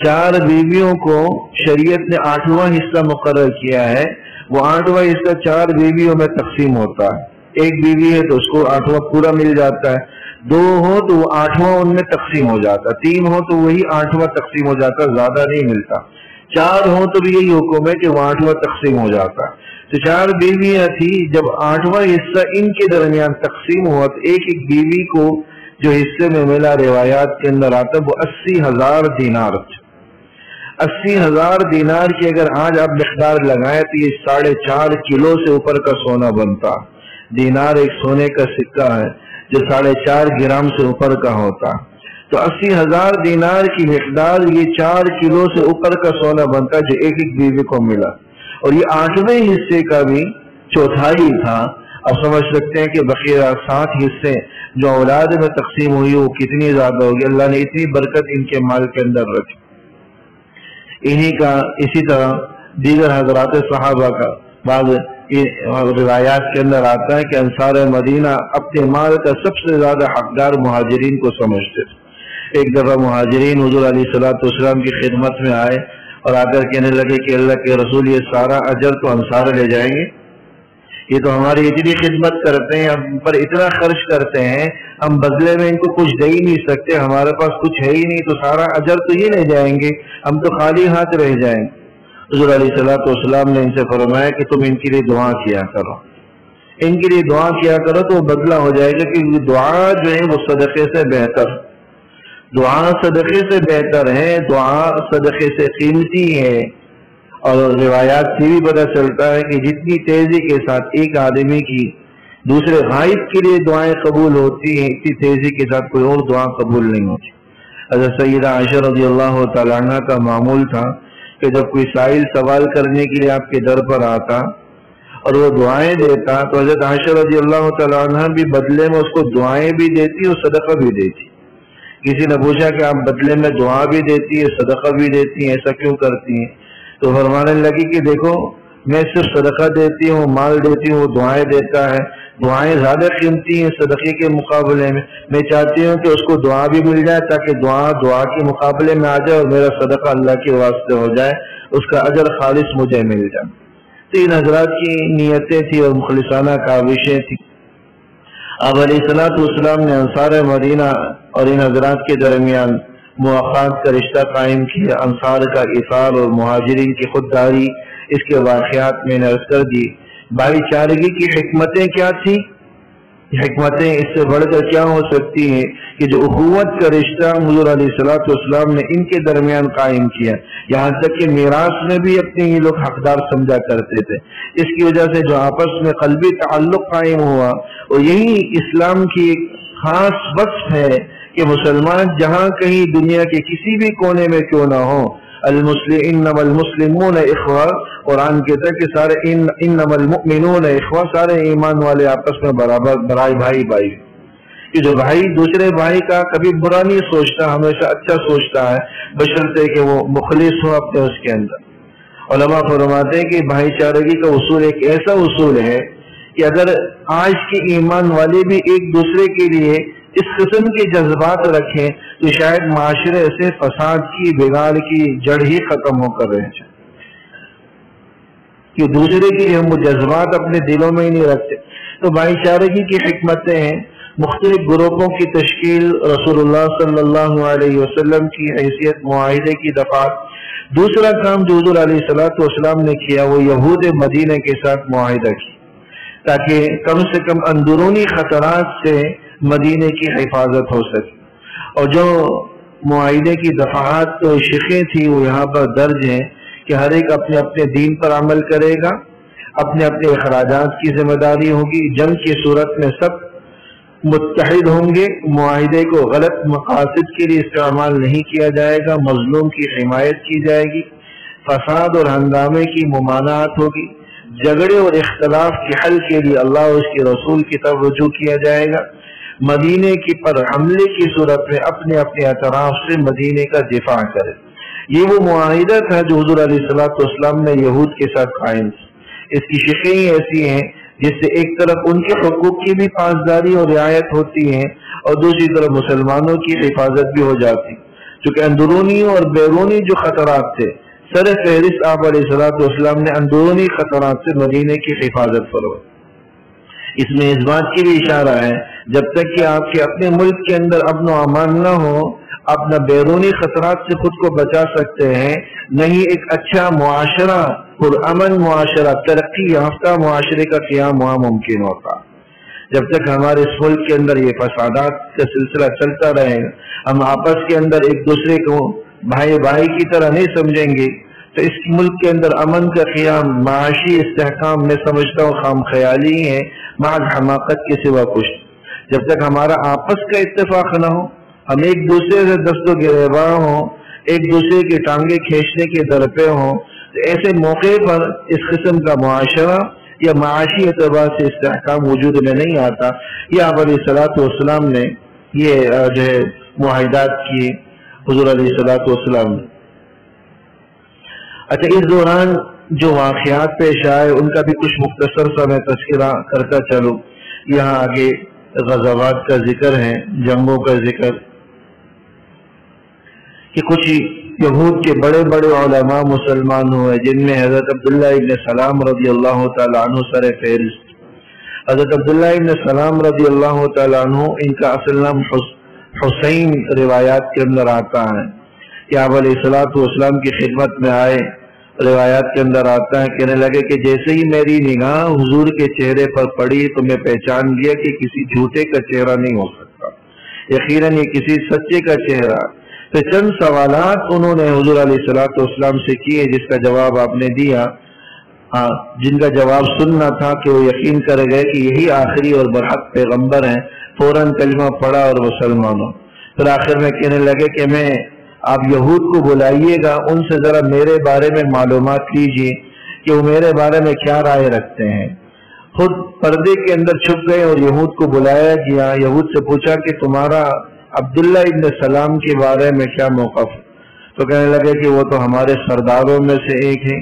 4 بیویوں کو شریعت نے 8واں حصہ مقرر کیا ہے، وہ 8واں حصہ 4 بیویوں میں تقسیم ہوتا ہے۔ ایک بیوی ہے تو اس کو 8واں پورا مل جاتا ہے، 2 ہو تو وہ 8واں ان میں تقسیم ہو جاتا، 3 ہو تو وہی 8واں تقسیم ہو جاتا، زیادہ نہیں ملتا۔ 4 ہو تو بھی یہی حکم ہے کہ وہ 8واں تقسیم ہو جاتا ہے۔ تو 4 بیویاں تھی، جب 8واں حصہ ان کے درمیان تقسیم ہوا تو ایک بیوی کو جو حصے میں ملا روایات کے اندر آتا وہ 80,000 دینار تھا۔ 80,000 دینار کی اگر آج آپ مقدار لگائیں تو یہ 4.5 کلو سے اوپر کا سونا بنتا۔ دینار ایک سونے کا سکہ ہے جو 4.5 گرام سے اوپر کا ہوتا، تو 80,000 دینار کی مقدار یہ 4 کلو سے اوپر کا سونا بنتا جو ایک بیوی کو ملا، اور یہ 8ویں حصے کا بھی 1/4 تھا۔ اب سمجھ سکتے ہیں کہ بقیہ 7 حصے جو اولاد میں تقسیم ہوئی وہ کتنی زیادہ ہوگی۔ اللہ نے اتنی برکت ان کے مال کے اندر رکھی۔ اسی طرح دیگر حضرات صحابہ کا بعض روایات کے اندر آتا ہے کہ انصار مدینہ اپنے مال کا سب سے زیادہ حقدار مہاجرین کو سمجھتے تھے۔ ایک دفعہ مہاجرین حضور علیہ السلام کی خدمت میں آئے اور آ کر کہنے لگے کہ اللہ کے رسول یہ سارا اجر تو انصار لے جائیں گے، یہ تو ہماری اتنی خدمت کرتے ہیں، ہم پر اتنا خرچ کرتے ہیں، ہم بدلے میں ان کو کچھ دے ہی نہیں سکتے، ہمارے پاس کچھ ہے ہی نہیں، تو سارا اجر تو یہ لے جائیں گے، ہم تو خالی ہاتھ رہ جائیں گے۔ حضور علیہ السلام نے ان سے فرمایا کہ تم ان کے لیے دعا کیا کرو، ان کے لیے دعا کیا کرو تو بدلہ ہو جائے گا، کہ دعا جو ہے وہ صدقے سے بہتر، دعا صدقے سے بہتر ہے، دعا صدقے سے قیمتی ہے۔ اور روایات سے بھی پتہ چلتا ہے کہ جتنی تیزی کے ساتھ ایک آدمی کی دوسرے غائب کے لیے دعائیں قبول ہوتی ہیں، اتنی تیزی کے ساتھ کوئی اور دعا قبول نہیں ہوتی۔ حضرت سیدہ عائشہ رضی اللہ تعالیٰ عنہ کا معمول تھا کہ جب کوئی سائل سوال کرنے کے لیے آپ کے در پر آتا اور وہ دعائیں دیتا تو حضرت عائشہ رضی اللہ تعالیٰ عنہ بھی بدلے میں اس کو دعائیں بھی دیتی اور صدقہ بھی دیتی۔ کسی نے پوچھا کہ آپ بدلے میں دعا بھی دیتی ہے صدقہ بھی دیتی ہیں، ایسا کیوں کرتی ہیں؟ تو فرمانے لگی کہ دیکھو میں صرف صدقہ دیتی ہوں، مال دیتی ہوں، وہ دعائیں دیتا ہے، دعائیں زیادہ قیمتی ہیں صدقے کے مقابلے میں، میں چاہتی ہوں کہ اس کو دعا بھی مل جائے تاکہ دعا کے مقابلے میں آ جائے اور میرا صدقہ اللہ کے واسطے ہو جائے، اس کا اجر خالص مجھے مل جائے۔ تو ان حضرات کی نیتیں تھی اور مخلصانہ کاوشیں تھیں۔ آپ علیہ السلام نے انصار مدینہ اور ان حضرات کے درمیان مواقعات کا رشتہ قائم کیا، انصار کا ایثار اور مہاجرین کی خودداری، اس کے واقعات میں نے عرض کر دی۔ بھائی چارگی کی حکمتیں کیا تھی؟ حکمتیں اس سے بڑھ کر کیا ہو سکتی ہیں کہ جو اخوت کا رشتہ حضور علیہ السلام نے ان کے درمیان قائم کیا، یہاں تک کہ میراث میں بھی اپنے یہ لوگ حقدار سمجھا کرتے تھے۔ اس کی وجہ سے جو آپس میں قلبی تعلق قائم ہوا، اور یہی اسلام کی ایک خاص وصف ہے کہ مسلمان جہاں کہیں دنیا کے کسی بھی کونے میں کیوں نہ ہو، انما المسلمون اخوہ، قرآن کہتا ہے کہ سارے انما المؤمنون اخوہ، سارے ایمان والے آپس میں برابر بھائی، کہ جو بھائی دوسرے بھائی کا کبھی برا نہیں سوچتا، ہمیشہ اچھا سوچتا ہے، بشرطے کہ وہ مخلص ہو اپنے اس کے اندر۔ علماء فرماتے ہیں کہ بھائی چارگی کا اصول ایک ایسا اصول ہے کہ اگر آج کے ایمان والے بھی ایک دوسرے کے لیے اس قسم کے جذبات رکھیں تو شاید معاشرے سے فساد کی بگاڑ کی جڑ ہی ختم ہو کر رہے ہیں، کہ دوسرے کے لیے ہم وہ جذبات اپنے دلوں میں ہی نہیں رکھتے۔ تو بھائی چارگی کی حکمتیں ہیں، مختلف گروپوں کی تشکیل، رسول اللہ صلی اللہ علیہ وسلم کی حیثیت معاہدے کی دفعات۔ دوسرا کام جو حضور علیہ السلام نے کیا وہ یہود مدینہ کے ساتھ معاہدہ کی، تاکہ کم سے کم اندرونی خطرات سے مدینے کی حفاظت ہو سکے۔ اور جو معاہدے کی دفعات شقیں تھی وہ یہاں پر درج ہیں کہ ہر ایک اپنے اپنے دین پر عمل کرے گا، اپنے اپنے اخراجات کی ذمہ داری ہوگی. جنگ کی صورت میں سب متحد ہوں گے. معاہدے کو غلط مقاصد کے لیے استعمال نہیں کیا جائے گا. مظلوم کی حمایت کی جائے گی. فساد اور ہنگامے کی ممانعت ہوگی. جھگڑے اور اختلاف کے حل کے لیے اللہ اور اس کے رسول کی طرف رجوع کیا جائے گا. مدینے کی پر حملے کی صورت میں اپنے اپنے اطراف سے مدینے کا دفاع کرے. یہ وہ معاہدہ تھا جو حضور علیہ الصلوۃ والسلام نے یہود کے ساتھ قائم کی. اس کی شقیں ایسی ہیں جس سے ایک طرف ان کے حقوق کی بھی پاسداری اور رعایت ہوتی ہے اور دوسری طرف مسلمانوں کی حفاظت بھی ہو جاتی. چونکہ اندرونی اور بیرونی جو خطرات تھے، سر فہرست آپ علیہ الصلوۃ والسلام نے اندرونی خطرات سے مدینے کی حفاظت فرمائی. اس میں اس بات کی بھی اشارہ ہے جب تک کہ آپ کے اپنے ملک کے اندر امن و امان نہ ہو، اپنا بیرونی خطرات سے خود کو بچا سکتے ہیں. نہیں ایک اچھا معاشرہ، پرامن معاشرہ، ترقی یافتہ معاشرے کا قیام وہاں ممکن ہوتا. جب تک ہمارے اس ملک کے اندر یہ فسادات کا سلسلہ چلتا رہے گا، ہم آپس کے اندر ایک دوسرے کو بھائی بھائی کی طرح نہیں سمجھیں گے، تو اس ملک کے اندر امن کا قیام، معاشی استحکام میں سمجھتا ہوں خام خیالی ہے، محض حماقت کے سوا کچھ. جب تک ہمارا آپس کا اتفاق نہ ہو، ہم ایک دوسرے سے دست و گریباں ہوں، ایک دوسرے کی ٹانگیں کھینچنے کے درپے ہوں، تو ایسے موقع پر اس قسم کا معاشرہ یا معاشی اعتبار سے استحکام وجود میں نہیں آتا. یہ آپ علیہ الصلوۃ والسلام نے یہ جو ہے معاہدات کیے حضور علیہ الصلوۃ والسلام نے. اچھا، اس دوران جو واقعات پیش آئے ان کا بھی کچھ مختصر سا میں تذکرہ کرتا چلوں. یہاں آگے غزوات کا ذکر ہے، جنگوں کا ذکر، کہ کچھ یہود کے بڑے بڑے علماء مسلمان ہوئے جن میں حضرت عبداللہ ابن سلام رضی اللہ تعالیٰ عنہ سر فہرست. حضرت عبداللہ ابن سلام رضی اللہ تعالیٰ عنہ، ان کا اصل نام حسین روایات کے اندر آتا ہے کہ آپ علیہ الصلوۃ والسلام کی خدمت میں آئے. روایات کے اندر آتا ہے، کہنے لگے کہ جیسے ہی میری نگاہ حضور کے چہرے پر پڑی تو میں پہچان لیا کہ کسی جھوٹے کا چہرہ نہیں ہو سکتا، یقیناً یہ کسی سچے کا چہرہ. تو چند سوالات انہوں نے حضور علیہ الصلوۃ والسلام سے کیے جس کا جواب آپ نے دیا، جن کا جواب سننا تھا کہ وہ یقین کر گئے کہ یہی آخری اور برحق پیغمبر ہیں. فوراً کلمہ پڑھا اور مسلمان ہو. پھر آخر میں کہنے لگے کہ میں آپ یہود کو بلائیے گا، ان سے ذرا میرے بارے میں معلومات لیجیے کہ وہ میرے بارے میں کیا رائے رکھتے ہیں. خود پردے کے اندر چھپ گئے اور یہود کو بلایا گیا. یہود سے پوچھا کہ تمہارا عبداللہ ابن سلام کے بارے میں کیا موقف؟ تو کہنے لگے کہ وہ تو ہمارے سرداروں میں سے ایک ہے،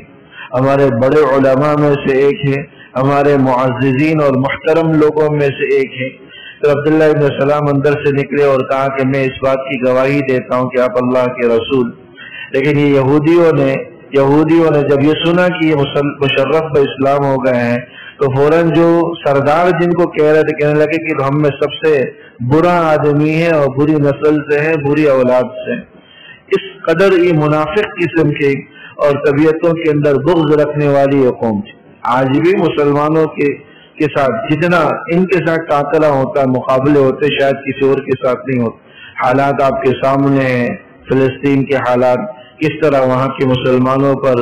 ہمارے بڑے علماء میں سے ایک ہے، ہمارے معززین اور محترم لوگوں میں سے ایک ہے. تو عبداللہ ابن سلام اندر سے نکلے اور کہا کہ میں اس بات کی گواہی دیتا ہوں کہ آپ اللہ کے رسول. لیکن یہ یہودیوں نے جب یہ سنا کہ یہ مشرف باسلام ہو گئے ہیں تو فوراً جو سردار جن کو کہہ رہے تھے کہنے لگے کہ ہم میں سب سے برا آدمی ہے اور بری نسل سے ہے، بری اولاد سے. اس قدر یہ منافق قسم کے اور طبیعتوں کے اندر بغض رکھنے والی یہ قوم تھی. آج بھی مسلمانوں کے ساتھ جتنا ان کے ساتھ ٹاکرا ہوتا ہے، مقابلے ہوتے، شاید کسی اور کے ساتھ نہیں ہوتے. حالات آپ کے سامنے ہیں، فلسطین کے حالات، کس طرح وہاں کے مسلمانوں پر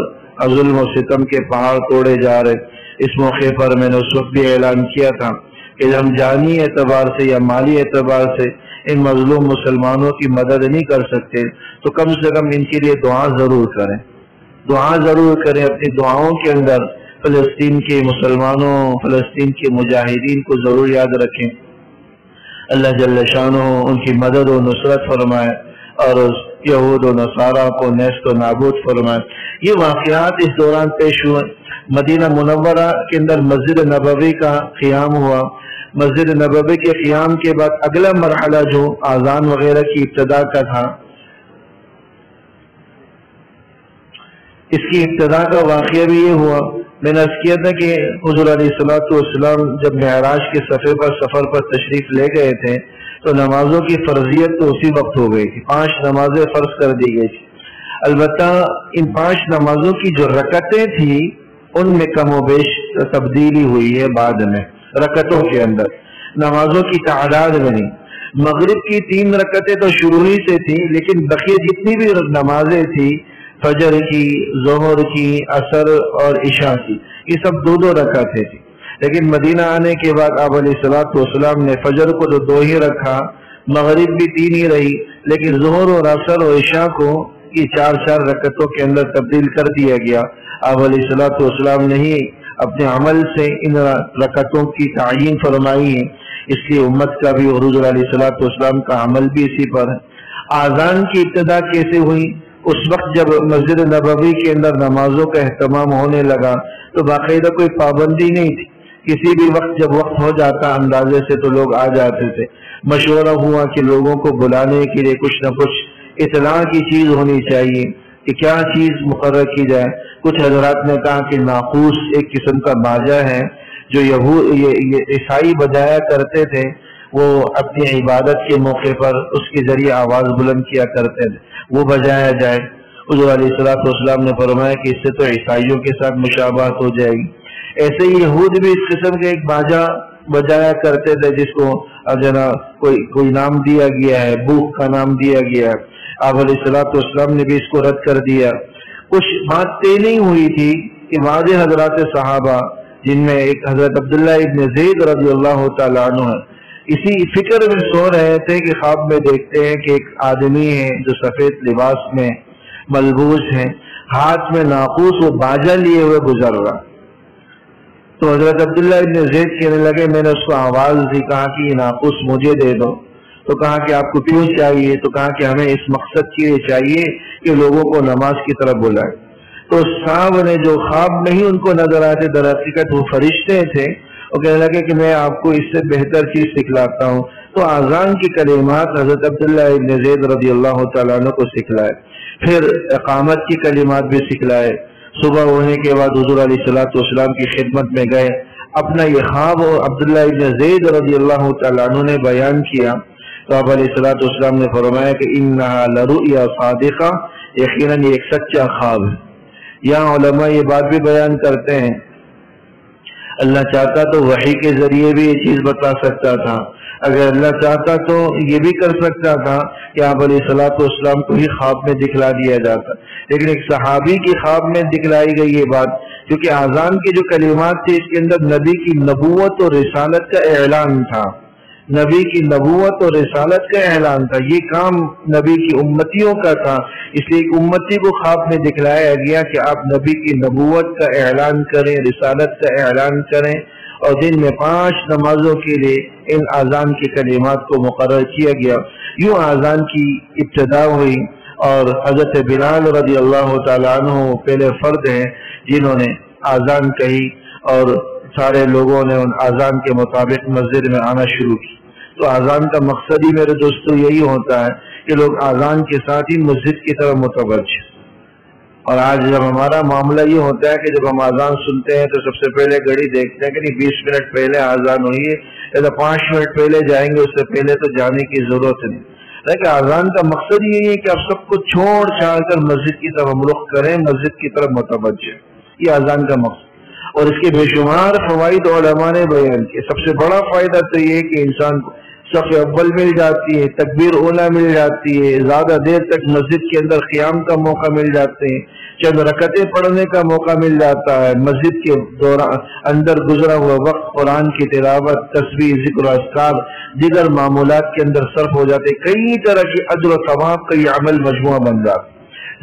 ظلم و ستم کے پہاڑ توڑے جا رہے. اس موقع پر میں نے اس وقت بھی اعلان کیا تھا کہ ہم جانی اعتبار سے یا مالی اعتبار سے ان مظلوم مسلمانوں کی مدد نہیں کر سکتے تو کم سے کم ان کے لیے دعا ضرور کریں. دعا ضرور کریں. اپنی دعاؤں کے اندر فلسطین کے مسلمانوں، فلسطین کے مجاہدین کو ضرور یاد رکھیں. اللہ جل شانہ ان کی مدد و نصرت فرمائے اور یہود و نصارہ کو نیست و نابود فرمائے. یہ واقعات اس دوران پیش ہوئے. مدینہ منورہ کے اندر مسجد نبوی کا قیام ہوا. مسجد نبوی کے قیام کے بعد اگلا مرحلہ جو اذان وغیرہ کی ابتدا کا تھا، اس کی ابتدا کا واقعہ بھی یہ ہوا. میں نے عرض کیا تھا کہ حضور علیہ الصلوۃ والسلام جب معراج کے سفر پر تشریف لے گئے تھے تو نمازوں کی فرضیت تو اسی وقت ہو گئی تھی. 5 نمازیں فرض کر دی گئی تھی. البتہ ان 5 نمازوں کی جو رکعتیں تھیں ان میں کم و بیش تبدیلی ہوئی ہے. بعد میں رکعتوں کے اندر نمازوں کی تعداد میں نہیں. مغرب کی 3 رکعتیں تو شروع ہی سے تھی، لیکن بقیہ جتنی بھی نمازیں تھی، فجر کی، ظہر کی، عصر اور عشاء کی، یہ سب 2 رکعتیں تھی. لیکن مدینہ آنے کے بعد آپ علیہ الصلوۃ والسلام نے فجر کو تو 2 ہی رکھا، مغرب بھی 3 ہی رہی، لیکن ظہر اور عصر اور عشاء کو یہ 4 رکعتوں کے اندر تبدیل کر دیا گیا. آپ علیہ الصلوۃ والسلام نے ہی اپنے عمل سے ان رکعتوں کی تعیین فرمائی ہے، اس لیے امت کا بھی حضور علیہ الصلوۃ والسلام کا عمل بھی اسی پر ہے. آذان کی ابتدا کیسے ہوئی؟ اس وقت جب مسجد نبوی کے اندر نمازوں کا اہتمام ہونے لگا تو باقاعدہ کوئی پابندی نہیں تھی، کسی بھی وقت جب وقت ہو جاتا اندازے سے تو لوگ آ جاتے تھے. مشورہ ہوا کہ لوگوں کو بلانے کے لیے کچھ نہ کچھ اطلاع کی چیز ہونی چاہیے کہ کیا چیز مقرر کی جائے. کچھ حضرات نے کہا کہ ناقوس ایک قسم کا باجا ہے جو عیسائی بجایا کرتے تھے، وہ اپنی عبادت کے موقع پر اس کے ذریعے آواز بلند کیا کرتے تھے، وہ بجایا جائے. حضور علیہ الصلوۃ والسلام نے فرمایا کہ اس سے تو عیسائیوں کے ساتھ مشابہت ہو جائے گی. ایسے ہی یہود بھی اس قسم کے ایک باجا بجایا کرتے تھے جس کو کوئی نام دیا گیا ہے، بوک کا نام دیا گیا ہے. آپ علیہ الصلوۃ والسلام نے بھی اس کو رد کر دیا. کچھ بات طے نہیں ہوئی تھی کہ بعض حضرات صحابہ جن میں ایک حضرت عبداللہ ابن زید رضی اللہ تعالیٰ عنہ ہے، اسی فکر میں سو رہے تھے کہ خواب میں دیکھتے ہیں کہ ایک آدمی ہے جو سفید لباس میں ملبوس ہے، ہاتھ میں ناقوس و باجا لیے ہوئے گزر رہا. تو حضرت عبداللہ ابن زید کہنے لگے، میں نے اس کو آواز دی، کہا کہ یہ ناقوس مجھے دے دو. تو کہا کہ آپ کو کیوں چاہیے؟ تو کہا کہ ہمیں اس مقصد کے لیے چاہیے کہ لوگوں کو نماز کی طرف بلائے. تو صاحب نے جو خواب نہیں ان کو نظر آتے، در حقیقت وہ فرشتے تھے، وہ کہنے لگے کہ میں آپ کو اس سے بہتر چیز سکھلاتا ہوں. تو اذان کی کلمات حضرت عبداللہ ابن زید رضی اللہ تعالیٰ عنہ کو سکھلائے، پھر اقامت کی کلمات بھی سکھلائے. صبح ہونے کے بعد حضور علیہ الصلوۃ والسلام کی خدمت میں گئے، اپنا یہ خواب عبداللہ ابن زید رضی اللہ تعالیٰ عنہ نے بیان کیا. تو آپ علیہ الصلوۃ والسلام نے فرمایا کہ انہا لرؤیا صادقہ، یقیناً یہ ایک سچا خواب ہے. یہاں علماء یہ بات بھی بیان کرتے ہیں اللہ چاہتا تو وحی کے ذریعے بھی یہ چیز بتا سکتا تھا، اگر اللہ چاہتا تو یہ بھی کر سکتا تھا کہ آپ علیہ الصلوۃ والسلام کو ہی خواب میں دکھلا دیا جاتا. لیکن ایک صحابی کی خواب میں دکھلائی گئی یہ بات، کیونکہ اذان کی جو کلمات تھی اس کے اندر نبی کی نبوت اور رسالت کا اعلان تھا، نبی کی نبوت اور رسالت کا اعلان تھا. یہ کام نبی کی امتیوں کا تھا، اس لیے ایک امتی کو خواب میں دکھلایا گیا کہ آپ نبی کی نبوت کا اعلان کریں، رسالت کا اعلان کریں، اور دن میں 5 نمازوں کے لیے ان اذان کی کلمات کو مقرر کیا گیا. یوں اذان کی ابتدا ہوئی، اور حضرت بلال رضی اللہ تعالیٰ عنہ پہلے فرد ہیں جنہوں نے اذان کہی، اور سارے لوگوں نے ان اذان کے مطابق مسجد میں آنا شروع کی. تو اذان کا مقصد ہی میرے دوستو یہی ہوتا ہے کہ لوگ اذان کے ساتھ ہی مسجد کی طرف متوجہ. اور آج جب ہمارا معاملہ یہ ہوتا ہے کہ جب ہم اذان سنتے ہیں تو سب سے پہلے گھڑی دیکھتے ہیں کہ نہیں 20 منٹ پہلے اذان ہوئی ہے، یا 5 منٹ پہلے جائیں گے، اس سے پہلے تو جانے کی ضرورت نہیں. لیکن اذان کا مقصد یہی ہے کہ آپ سب کو چھوڑ چھاڑ کر مسجد کی طرف ہم رخ کریں، مسجد کی طرف متوجہ. یہ اذان کا مقصد، اور اس کے بے شمار فوائد علماء نے بیان کیے. سب سے بڑا فائدہ تو یہ کہ انسان کو صف اول مل جاتی ہے، تکبیر اولا مل جاتی ہے، زیادہ دیر تک مسجد کے اندر قیام کا موقع مل جاتے ہیں، چند رکعتیں پڑھنے کا موقع مل جاتا ہے، مسجد کے دوران اندر گزرا ہوا وقت قرآن کی تلاوت، تسبیح، ذکر و اذکار، دیگر معمولات کے اندر صرف ہو جاتے. کئی طرح کی اجر و ثواب کا یہ عمل مجموعہ بن جاتا.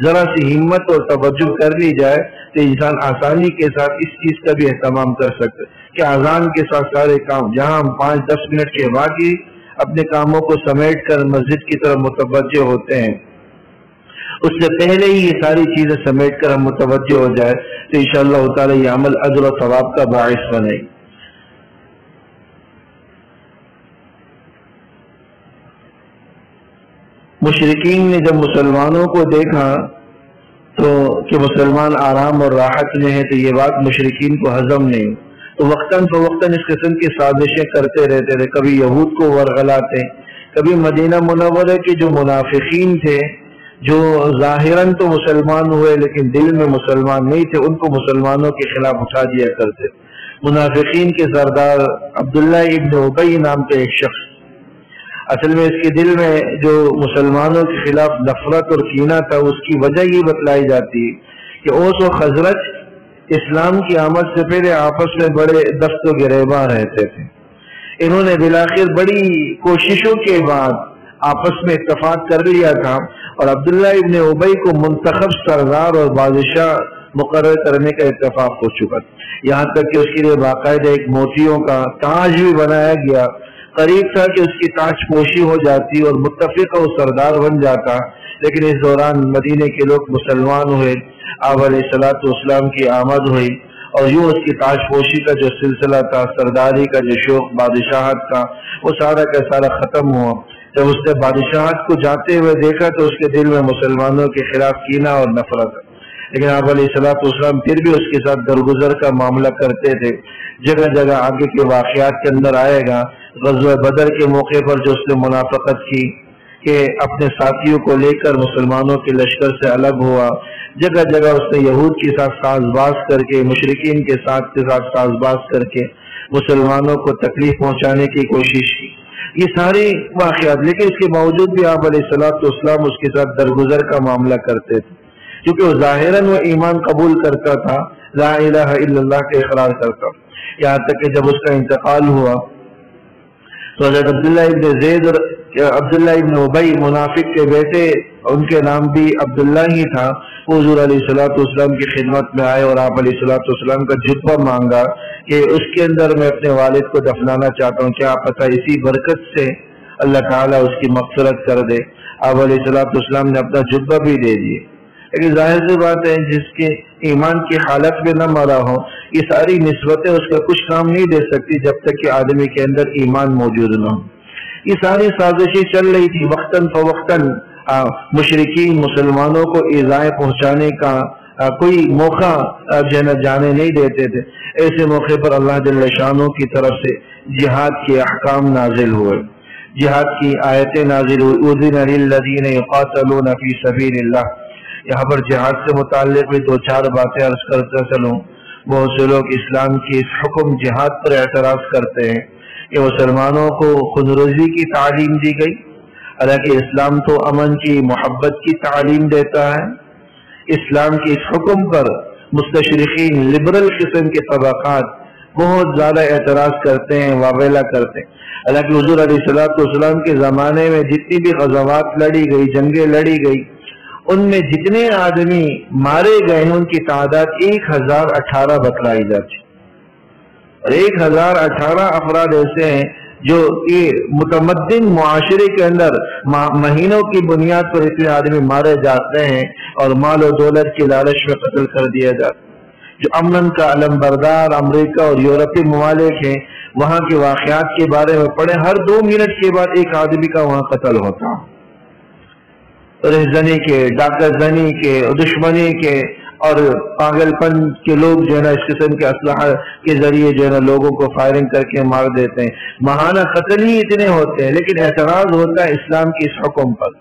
ذرا سی ہمت اور توجہ کر لی جائے تو انسان آسانی کے ساتھ اس چیز کا بھی اہتمام کر سکتے کہ اذان کے ساتھ سارے کام، جہاں ہم 5-10 منٹ کے بعد ہی اپنے کاموں کو سمیٹ کر مسجد کی طرف متوجہ ہوتے ہیں، اس سے پہلے ہی یہ ساری چیزیں سمیٹ کر ہم متوجہ ہو جائے تو انشاءاللہ تعالی یہ عمل اجر و ثواب کا باعث بنے. مشرکین نے جب مسلمانوں کو دیکھا تو کہ مسلمان آرام اور راحت میں ہیں تو یہ بات مشرکین کو ہضم نہیں، تو وقتاً فوقتاً اس قسم کی سازشیں کرتے رہتے تھے. کبھی یہود کو ورغلاتے، کبھی مدینہ منورہ کے جو منافقین تھے جو ظاہراً تو مسلمان ہوئے لیکن دل میں مسلمان نہیں تھے، ان کو مسلمانوں کے خلاف اٹھا دیا کرتے. منافقین کے سردار عبداللہ ابن ابی نام کے ایک شخص، اصل میں اس کے دل میں جو مسلمانوں کے خلاف نفرت اور کینہ تھا، اس کی وجہ یہ بتلائی جاتی ہے کہ اوس و خزرج اسلام کی آمد سے پہلے آپس میں بڑے دست و گریباں رہتے تھے. انہوں نے بالآخر بڑی کوششوں کے بعد آپس میں اتفاق کر لیا تھا اور عبداللہ ابن ابی کو منتخب سردار اور بادشاہ مقرر کرنے کا اتفاق ہو چکا. یہاں تک کہ اس کے لیے باقاعدہ ایک موتیوں کا تاج بھی بنایا گیا. قریب تھا کہ اس کی تاج پوشی ہو جاتی اور متفق و سردار بن جاتا. لیکن اس دوران مدینے کے لوگ مسلمان ہوئے, آپ علیہ الصلوۃ والسلام کی آمد ہوئی اور یوں اس کی تاج پوشی کا جو سلسلہ تھا, سرداری کا جو شوق, بادشاہت کا, وہ سارا کا سارا ختم ہوا. جب اس نے بادشاہت کو جاتے ہوئے دیکھا تو اس کے دل میں مسلمانوں کے خلاف کینہ اور نفرت. لیکن آپ علیہ الصلوۃ والسلام پھر بھی اس کے ساتھ درگزر کا معاملہ کرتے تھے. جگہ جگہ آگے کے واقعات کے اندر آئے گا, غزوہ بدر کے موقع پر جو اس نے منافقت کی کہ اپنے ساتھیوں کو لے کر مسلمانوں کے لشکر سے الگ ہوا. جگہ جگہ اس نے یہود کے ساتھ ساز باز کر کے, مشرکین کے ساتھ ساز باز کر کے مسلمانوں کو تکلیف پہنچانے کی کوشش کی. یہ ساری واقعات, لیکن اس کے باوجود بھی آپ علیہ الصلوۃ والسلام اس کے ساتھ درگزر کا معاملہ کرتے تھے, کیونکہ وہ ظاہراً وہ ایمان قبول کرتا تھا, لا الہ الا اللہ کا اقرار کرتا. یہاں تک کہ جب اس کا انتقال ہوا تو حضرت عبداللہ ابن زید اور عبداللہ ابن ابی منافق کے بیٹے, ان کے نام بھی عبداللہ ہی تھا, حضور علیہ الصلوۃ والسلام کی خدمت میں آئے اور آپ علیہ الصلوۃ والسلام کا جبہ مانگا کہ اس کے اندر میں اپنے والد کو دفنانا چاہتا ہوں, کیا پتہ اسی برکت سے اللہ تعالیٰ اس کی مغفرت کر دے. آپ علیہ الصلوۃ والسلام نے اپنا جبہ بھی دے دیے. لیکن ظاہر سی بات ہے, جس کے ایمان کی حالت میں نہ مرا ہو, یہ ساری نسبتیں اس کا کچھ کام نہیں دے سکتی جب تک کہ آدمی کے اندر ایمان موجود نہ ہو. یہ ساری سازشیں چل رہی تھی وقتاً فوقتاً. مشرکین مسلمانوں کو ایذائیں پہنچانے کا کوئی موقع جانے نہیں دیتے تھے. ایسے موقع پر اللہ جل شانہ کی طرف سے جہاد کے احکام نازل ہوئے, جہاد کی آیتیں نازل ہوئی. اذن للذین یقاتلون فی سبیل اللہ. یہاں پر جہاد سے متعلق بھی دو چار باتیں عرض کرتا چلوں. بہت سے لوگ اسلام کی اس حکم جہاد پر اعتراض کرتے ہیں کہ مسلمانوں کو خودروزی کی تعلیم دی گئی, حالانکہ اسلام تو امن کی, محبت کی تعلیم دیتا ہے. اسلام کے اس حکم پر مستشرقین, لبرل قسم کے طبقات بہت زیادہ اعتراض کرتے ہیں, واویلا کرتے ہیں. حالانکہ حضور علیہ الصلوۃ والسلام کے زمانے میں جتنی بھی غزوات لڑی گئی, جنگیں لڑی گئی, ان میں جتنے آدمی مارے گئے ہیں ان کی تعداد 1018 بتلائی جاتی. اور 1018 افراد ایسے ہیں جو یہ متمدن معاشرے کے اندر مہینوں کی بنیاد پر اتنے آدمی مارے جاتے ہیں اور مال و دولت کی لالچ میں قتل کر دیا جاتا ہے. جو امن کا علم بردار امریکہ اور یورپی ممالک ہیں, وہاں کے واقعات کے بارے میں پڑھیں, ہر 2 منٹ کے بعد ایک آدمی کا وہاں قتل ہوتا. رہزنی کے, ڈاکہ زنی کے, دشمنی کے اور پاگل پن کے لوگ جو ہے نا اس قسم کے اسلحہ کے ذریعے جو ہے نا لوگوں کو فائرنگ کر کے مار دیتے ہیں. ماہانہ قتل ہی اتنے ہوتے ہیں, لیکن اعتراض ہوتا ہے اسلام کے اس حکم پر.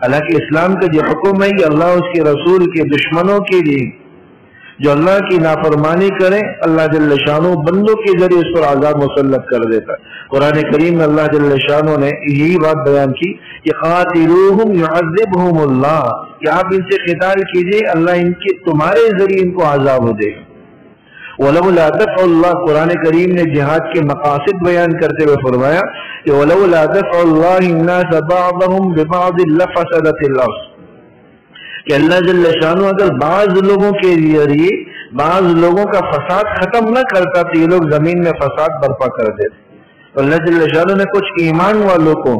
حالانکہ اسلام کا جو حکم ہے یہ اللہ اس کے رسول کے دشمنوں کے لیے, جو اللہ کی نافرمانی کرے اللہ جل شانہ بندوں کے ذریعے اس پر عذاب مسلط کر دیتا ہے. قرآن کریم میں اللہ جل شانہ نے یہی بات بیان کی کہ قاتلوہم یعذبہم اللہ, کہ آپ ان سے قتال کیجئے, اللہ ان کے تمہارے ذریعے ان کو عذاب دے گا. وَلَوْلَا دَفْعُ اللَّهِ, قرآن کریم نے جہاد کے مقاصد بیان کرتے ہوئے فرمایا کہ وَلَوْلَا دَفْعُ اللَّهِ النَّاسَ بَعْضَهُمْ بِبَعْضٍ لَفَسَدَتِ الْأَرْضُ, کہ اللہ جل شانہ اگر بعض لوگوں کے ذریعے بعض لوگوں کا فساد ختم نہ کرتا تو یہ لوگ زمین میں فساد برپا کر دیتے. اللہ جل شانہ نے کچھ ایمان والوں کو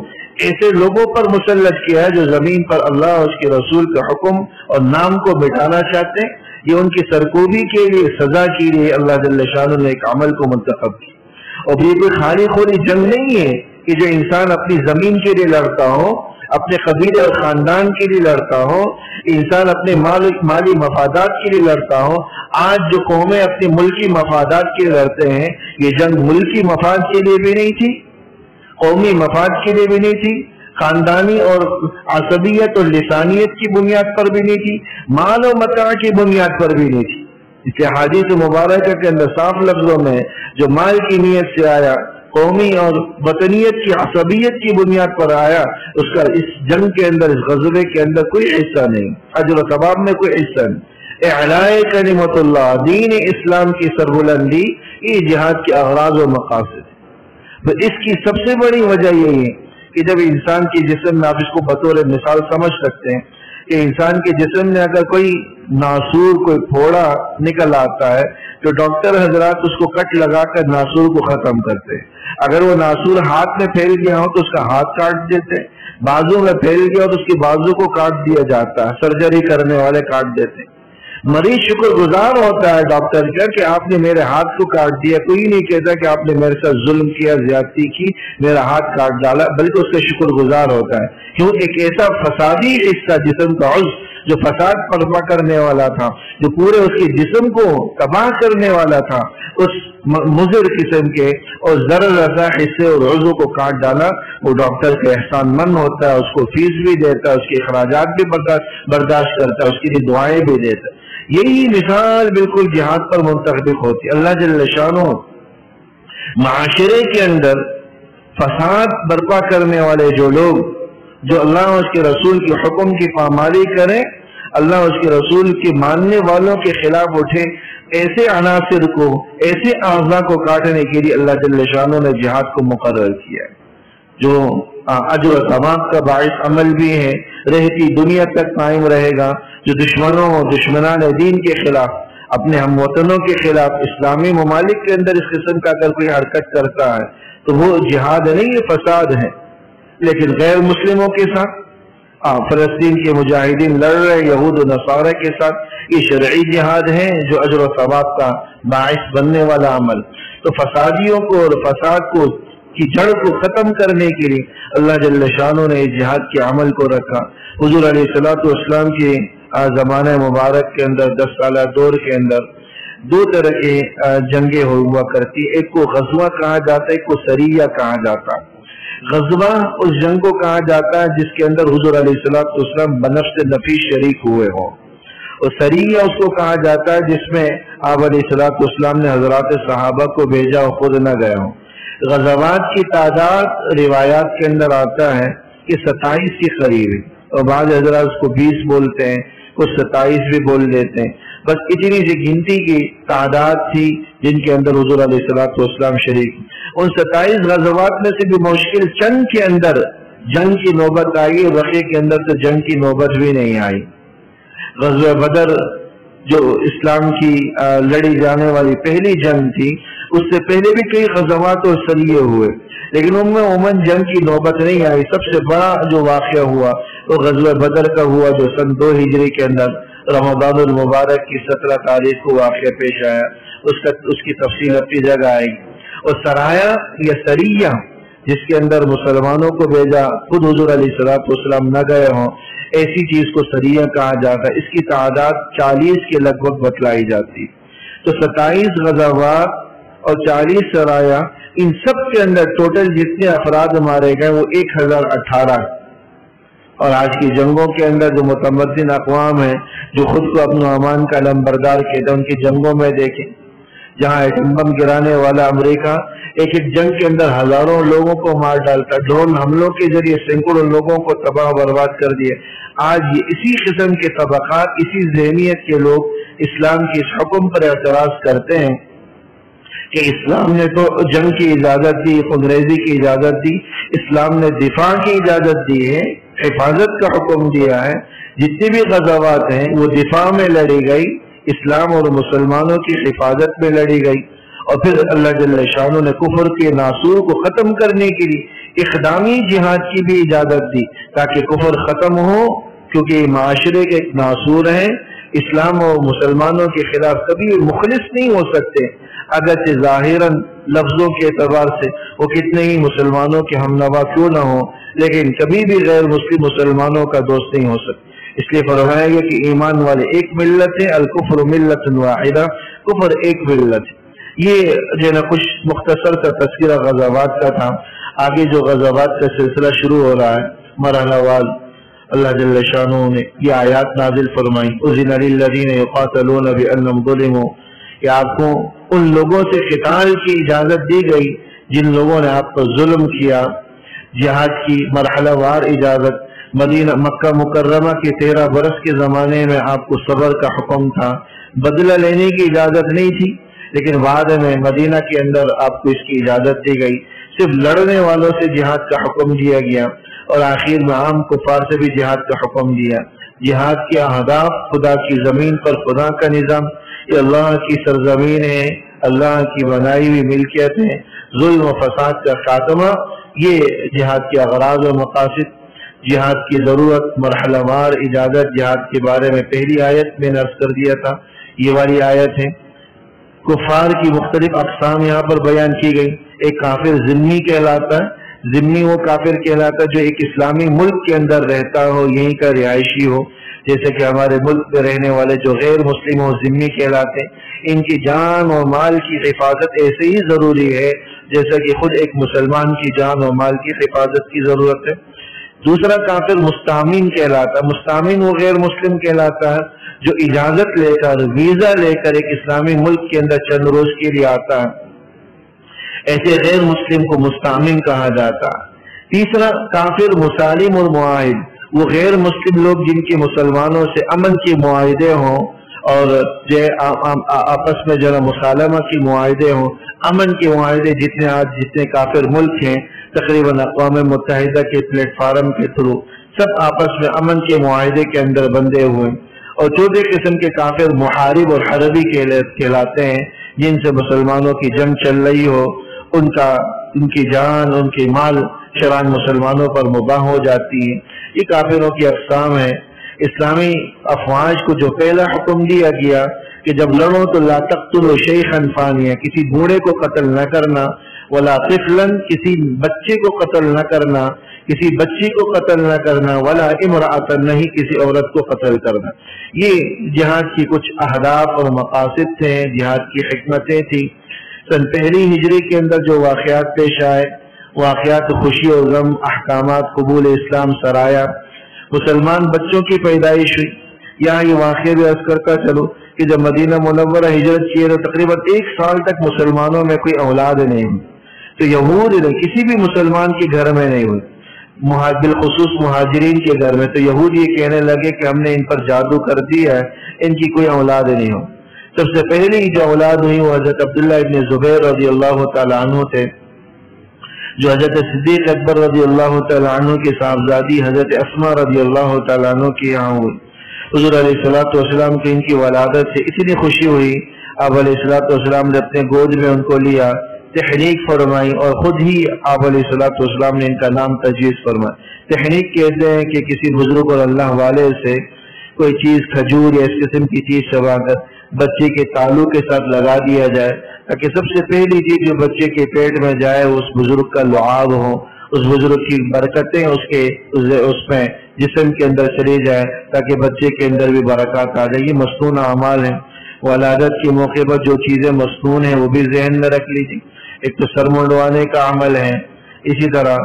ایسے لوگوں پر مسلط کیا ہے جو زمین پر اللہ اور اس کے رسول کے حکم اور نام کو مٹانا چاہتے ہیں. یہ ان کی سرکوبی کے لیے, سزا کے لیے اللہ جل شانہ نے ایک عمل کو منتخب کیا. اور یہ کوئی خالی خوری جنگ نہیں ہے کہ جو انسان اپنی زمین کے لیے لڑتا ہو, اپنے قبیلے اور خاندان کے لیے لڑتا ہو, انسان اپنے مالی مفادات کے لیے لڑتا ہو. آج جو قومیں اپنے ملکی مفادات کے لیے لڑتے ہیں, یہ جنگ ملکی مفاد کے لیے بھی نہیں تھی, قومی مفاد کے لیے بھی نہیں تھی, خاندانی اور عصبیت اور لسانیت کی بنیاد پر بھی نہیں تھی, مال و متاع کی بنیاد پر بھی نہیں تھی. اس لیے حدیث مبارکہ کے اندر صاف لفظوں میں جو مال کی نیت سے آیا, قومی اور وطنیت کی عصبیت کی بنیاد پر آیا, اس کا اس جنگ کے اندر, اس غزوے کے اندر کوئی حصہ نہیں, اجر و ثواب میں کوئی حصہ نہیں. اعلاء کلمت اللہ، دین اسلام کی سربلندی، یہ جہاد کے اغراض و مقاصد ہے۔ تو اس کی سب سے بڑی وجہ یہی ہے کہ جب انسان کے جسم میں، آپ اس کو بطور مثال سمجھ سکتے ہیں کہ انسان کے جسم میں اگر کوئی ناسور، کوئی پھوڑا نکل آتا ہے تو ڈاکٹر حضرات اس کو کٹ لگا کر ناسور کو ختم کرتے ہیں۔ اگر وہ ناسور ہاتھ میں پھیل گیا ہو تو اس کا ہاتھ کاٹ دیتے ہیں، بازو میں پھیل گیا ہو تو اس کی بازو کو کاٹ دیا جاتا ہے، سرجری کرنے والے کاٹ دیتے ہیں۔ مریض شکر گزار ہوتا ہے ڈاکٹر کا کہ آپ نے میرے ہاتھ کو کاٹ دیا، کوئی نہیں کہتا کہ آپ نے میرے ساتھ ظلم کیا، زیادتی کی، میرا ہاتھ کاٹ ڈالا، بلکہ اس کا شکر گزار ہوتا ہے، کیوں ایک ایسا فسادی حصہ جسم کا عضو جو فساد برپا کرنے والا تھا، جو پورے اس کے جسم کو تباہ کرنے والا تھا، اس مضر قسم کے اور ضرر رسا حصے اور عضو کو کاٹ ڈالا، وہ ڈاکٹر کا احسان مند ہوتا ہے، اس کو فیس بھی دیتا ہے، اس کے اخراجات بھی برداشت کرتا ہے، اس کے لیے دعائیں بھی دیتا ہے۔ یہی مثال بالکل جہاد پر منطبق ہوتی ہے۔ اللہ جل شانہ معاشرے کے اندر فساد برپا کرنے والے جو لوگ، جو اللہ اور اس کے رسول کے حکم کی پامالی کریں، اللہ اور اس کے رسول کے ماننے والوں کے خلاف اٹھے، ایسے عناصر کو، ایسے اعضاء کو کاٹنے کے لیے اللہ جل شانہ نے جہاد کو مقرر کیا ہے، جو اجر و ثواب کا باعث عمل بھی ہے، رہتی دنیا تک قائم رہے گا۔ جو دشمنوں، دشمنان دین کے خلاف، اپنے ہم وطنوں کے خلاف، اسلامی ممالک کے اندر اس قسم کا اگر کوئی حرکت کرتا ہے تو وہ جہاد نہیں، یہ فساد ہے۔ لیکن غیر مسلموں کے ساتھ، فلسطین کے مجاہدین لڑ رہے یہود و نصارہ کے ساتھ، یہ شرعی جہاد ہے جو اجر و ثواب کا باعث بننے والا عمل۔ تو فسادیوں کو اور فساد کو کی جڑ کو ختم کرنے کے لیے اللہ جل شانہ نے جہاد کے عمل کو رکھا۔ حضور علیہ الصلوۃ والسلام کے زمانہ مبارک کے اندر 10 سالہ دور کے اندر دو طرح کے جنگیں ہوا کرتی، ایک کو غزوہ کہا جاتا ہے، ایک کو سریہ کہا جاتا ہے۔ غزوہ اس جنگ کو کہا جاتا ہے جس کے اندر حضور علیہ الصلوۃ والسلام بنفس نفیس شریک ہوئے ہوں، اور سریہ اس کو کہا جاتا ہے جس میں آپ علیہ الصلوۃ والسلام نے حضرات صحابہ کو بھیجا اور خود نہ گئے ہوں۔ غزوات کی تعداد روایات کے اندر آتا ہے کہ 27 کے قریب ہے، اور بعض حضرات اس کو 20 بولتے ہیں، کچھ 27 بھی بول دیتے ہیں۔ بس اتنی سی گنتی کی تعداد تھی جن کے اندر حضور علیہ الصلوۃ والسلام شریک۔ ان 27 غزوات میں سے بھی مشکل چند کے اندر جنگ کی نوبت آئی، اور بقیہ کے اندر تو جنگ کی نوبت بھی نہیں آئی۔ غزوہ بدر جو اسلام کی لڑی جانے والی پہلی جنگ تھی، اس سے پہلے بھی کئی غزوات اور سریے ہوئے، لیکن ان میں عموماً جنگ کی نوبت نہیں آئی۔ سب سے بڑا جو واقعہ ہوا وہ غزوہ بدر کا ہوا، جو سن 2 ہجری کے اندر رمضان المبارک کی 17 تاریخ کو واقعہ پیش آیا۔ اس کی تفصیل اپنی جگہ آئی۔ اور سرایا یا سریہ جس کے اندر مسلمانوں کو بھیجا، خود حضور علیہ الصلوۃ والسلام نہ گئے ہوں، ایسی چیز کو سریہ کہا جاتا ہے۔ اس کی تعداد 40 کے لگ بھگ بتلائی جاتی۔ تو 27 غزوات اور 40 سرایا، ان سب کے اندر ٹوٹل جتنے افراد مارے گئے وہ 1018۔ اور آج کی جنگوں کے اندر جو متمدن اقوام ہیں، جو خود کو اپنا امان کا لمبردار کہتے ہیں، ان کی جنگوں میں دیکھیں، جہاں ایٹم بم گرانے والا امریکہ ایک ایک جنگ کے اندر ہزاروں لوگوں کو مار ڈالتا، ڈرون حملوں کے ذریعے سینکڑوں لوگوں کو تباہ برباد کر دیے۔ آج یہ اسی قسم کے طبقات، اسی ذہنیت کے لوگ اسلام کی اس حکم پر اعتراض کرتے ہیں کہ اسلام نے تو جنگ کی اجازت دی، خودریزی کی اجازت دی، اسلام نے دفاع کی اجازت دی ہے، حفاظت کا حکم دیا ہے، جتنی بھی غزوات ہیں وہ دفاع میں لڑی گئی، اسلام اور مسلمانوں کی حفاظت میں لڑی گئی۔ اور پھر اللہ جل شانہ نے کفر کے ناسور کو ختم کرنے کے لیے اقدامی جہاد کی بھی اجازت دی، تاکہ کفر ختم ہو، کیونکہ معاشرے کے ایک ناسور ہیں، اسلام اور مسلمانوں کے خلاف کبھی مخلص نہیں ہو سکتے، اگرچہ ظاہراً لفظوں کے اعتبار سے وہ کتنے ہی مسلمانوں کے ہم نوا کیوں نہ ہوں، لیکن کبھی بھی غیر مسلم مسلمانوں کا دوست نہیں ہو سکتے۔ اس لیے فرمایا گیا کہ ایمان والے ایک ملت ہے، الکفر ملت واحدہ، کفر ایک ملت ہے۔ یہ جو ہے کچھ مختصر کا تذکرہ غزوات کا تھا۔ آگے جو غزوات کا سلسلہ شروع ہو رہا ہے مرحلہ وار، اللہ جل شانہ نے یہ آیات نازل فرمائی، اذن للذین یقاتلون بانہم ظلموا، کہ آپ کو ان لوگوں سے قتال کی اجازت دی گئی جن لوگوں نے آپ پر ظلم کیا۔ جہاد کی مرحلہ وار اجازت، مدینہ مکہ مکرمہ کے 13 برس کے زمانے میں آپ کو صبر کا حکم تھا، بدلہ لینے کی اجازت نہیں تھی، لیکن بعد میں مدینہ کے اندر آپ کو اس کی اجازت دی گئی، صرف لڑنے والوں سے جہاد کا حکم دیا گیا، اور آخر میں عام کفار سے بھی جہاد کا حکم دیا۔ جہاد کے اہداف خدا کی زمین پر خدا کا نظام، یہ اللہ کی سرزمین ہے، اللہ کی بنائی ہوئی ملکیت ہے، ظلم و فساد کا خاتمہ، یہ جہاد کے اغراض و مقاصد۔ جہاد کی ضرورت، مرحلہ وار اجازت جہاد کے بارے میں پہلی آیت میں عرض کر دیا تھا، یہ والی آیت ہے۔ کفار کی مختلف اقسام یہاں پر بیان کی گئی۔ ایک کافر ذمہ کہلاتا ہے، ذمہ وہ کافر کہلاتا ہے جو ایک اسلامی ملک کے اندر رہتا ہو، یہیں کا رہائشی ہو، جیسے کہ ہمارے ملک میں رہنے والے جو غیر مسلم ہو ذمہ کہلاتے ہیں۔ ان کی جان اور مال کی حفاظت ایسے ہی ضروری ہے جیسا کہ خود ایک مسلمان کی جان اور مال کی حفاظت کی ضرورت ہے۔ دوسرا کافر مستامین کہلاتا ہے، مستامین وہ غیر مسلم کہلاتا ہے جو اجازت لے کر، ویزا لے کر ایک اسلامی ملک کے اندر چند روز کے لیے آتا ہے، ایسے غیر مسلم کو مستامین کہا جاتا ہے۔ تیسرا کافر مسالم اور معاہد، وہ غیر مسلم لوگ جن کے مسلمانوں سے امن کے معاہدے ہوں اور آپس میں جو مسالمہ کی معاہدے ہوں، امن کے معاہدے جتنے کافر ملک ہیں تقریباً اقوام متحدہ کے پلیٹ فارم کے تھرو سب آپس میں امن کے معاہدے کے اندر بندھے ہوئے۔ اور چوتھے قسم کے کافر محارب اور حربی کہلاتے ہیں، جن سے مسلمانوں کی جنگ چل رہی ہو، ان کی جان، ان کی مال شرعاً مسلمانوں پر مباح ہو جاتی ہے۔ یہ کافروں کی اقسام ہے۔ اسلامی افواج کو جو پہلا حکم دیا گیا کہ جب لڑو تو لا تقتلوا شیخا فانیا، کسی بوڑھے کو قتل نہ کرنا، ولا طفلا، کسی بچے کو قتل نہ کرنا، کسی بچی کو قتل نہ کرنا، ولا امرأة، نہیں کسی عورت کو قتل کرنا۔ یہ جہاد کی کچھ اہداف اور مقاصد تھے، جہاد کی حکمتیں تھی۔ سن پہلی ہجری کے اندر جو واقعات پیش آئے، واقعات خوشی اور غم، احکامات قبول اسلام سرایا، مسلمان بچوں کی پیدائش ہوئی۔ یہاں یہ واقعہ بھی عرض کرتا چلو کہ جب مدینہ منورہ ہجرت کیے تو تقریباً 1 سال تک مسلمانوں میں کوئی اولاد نہیں ہوئی، تو یہود کسی بھی مسلمان کے گھر میں نہیں ہوئی، بالخصوص مہاجرین کے گھر میں۔ تو یہود یہ کہنے لگے کہ ہم نے ان پر جادو کر دیا ہے، ان کی کوئی اولاد نہیں ہو۔ سب سے پہلی جو اولاد ہوئی وہ حضرت عبداللہ ابن زبیر رضی اللہ تعالیٰ عنہ تھے، جو حضرت صدیق اکبر رضی اللہ تعالیٰ عنہ کی صاحبزادی حضرت اسماء رضی اللہ تعالیٰ عنہ کی یہاں ہوئی۔ حضور علیہ الصلوۃ والسلام کی ان کی ولادت سے اتنی خوشی ہوئی، آپ علیہ الصلوۃ والسلام نے اپنے گود میں ان کو لیا، تحنیک فرمائی، اور خود ہی آپ علیہ الصلوۃ والسلام نے ان کا نام تجویز فرمایا۔ تحنیک کہتے ہیں کہ کسی بزرگ اور اللہ والے سے کوئی چیز، کھجور یا اس قسم کی چیز چبا کر بچے کے تالو کے ساتھ لگا دیا جائے، تاکہ سب سے پہلی چیز جو بچے کے پیٹ میں جائے اس بزرگ کا لعاب ہو، اس بزرگ کی برکتیں اس میں جسم کے اندر چلی جائے، تاکہ بچے کے اندر بھی برکات آ جائے۔ یہ مسنون اعمال ہیں۔ ولادت کے موقع پر جو چیزیں مسنون ہیں وہ بھی ذہن میں رکھ لیجیے۔ ایک تو سر منڈوانے کا عمل ہے، اسی طرح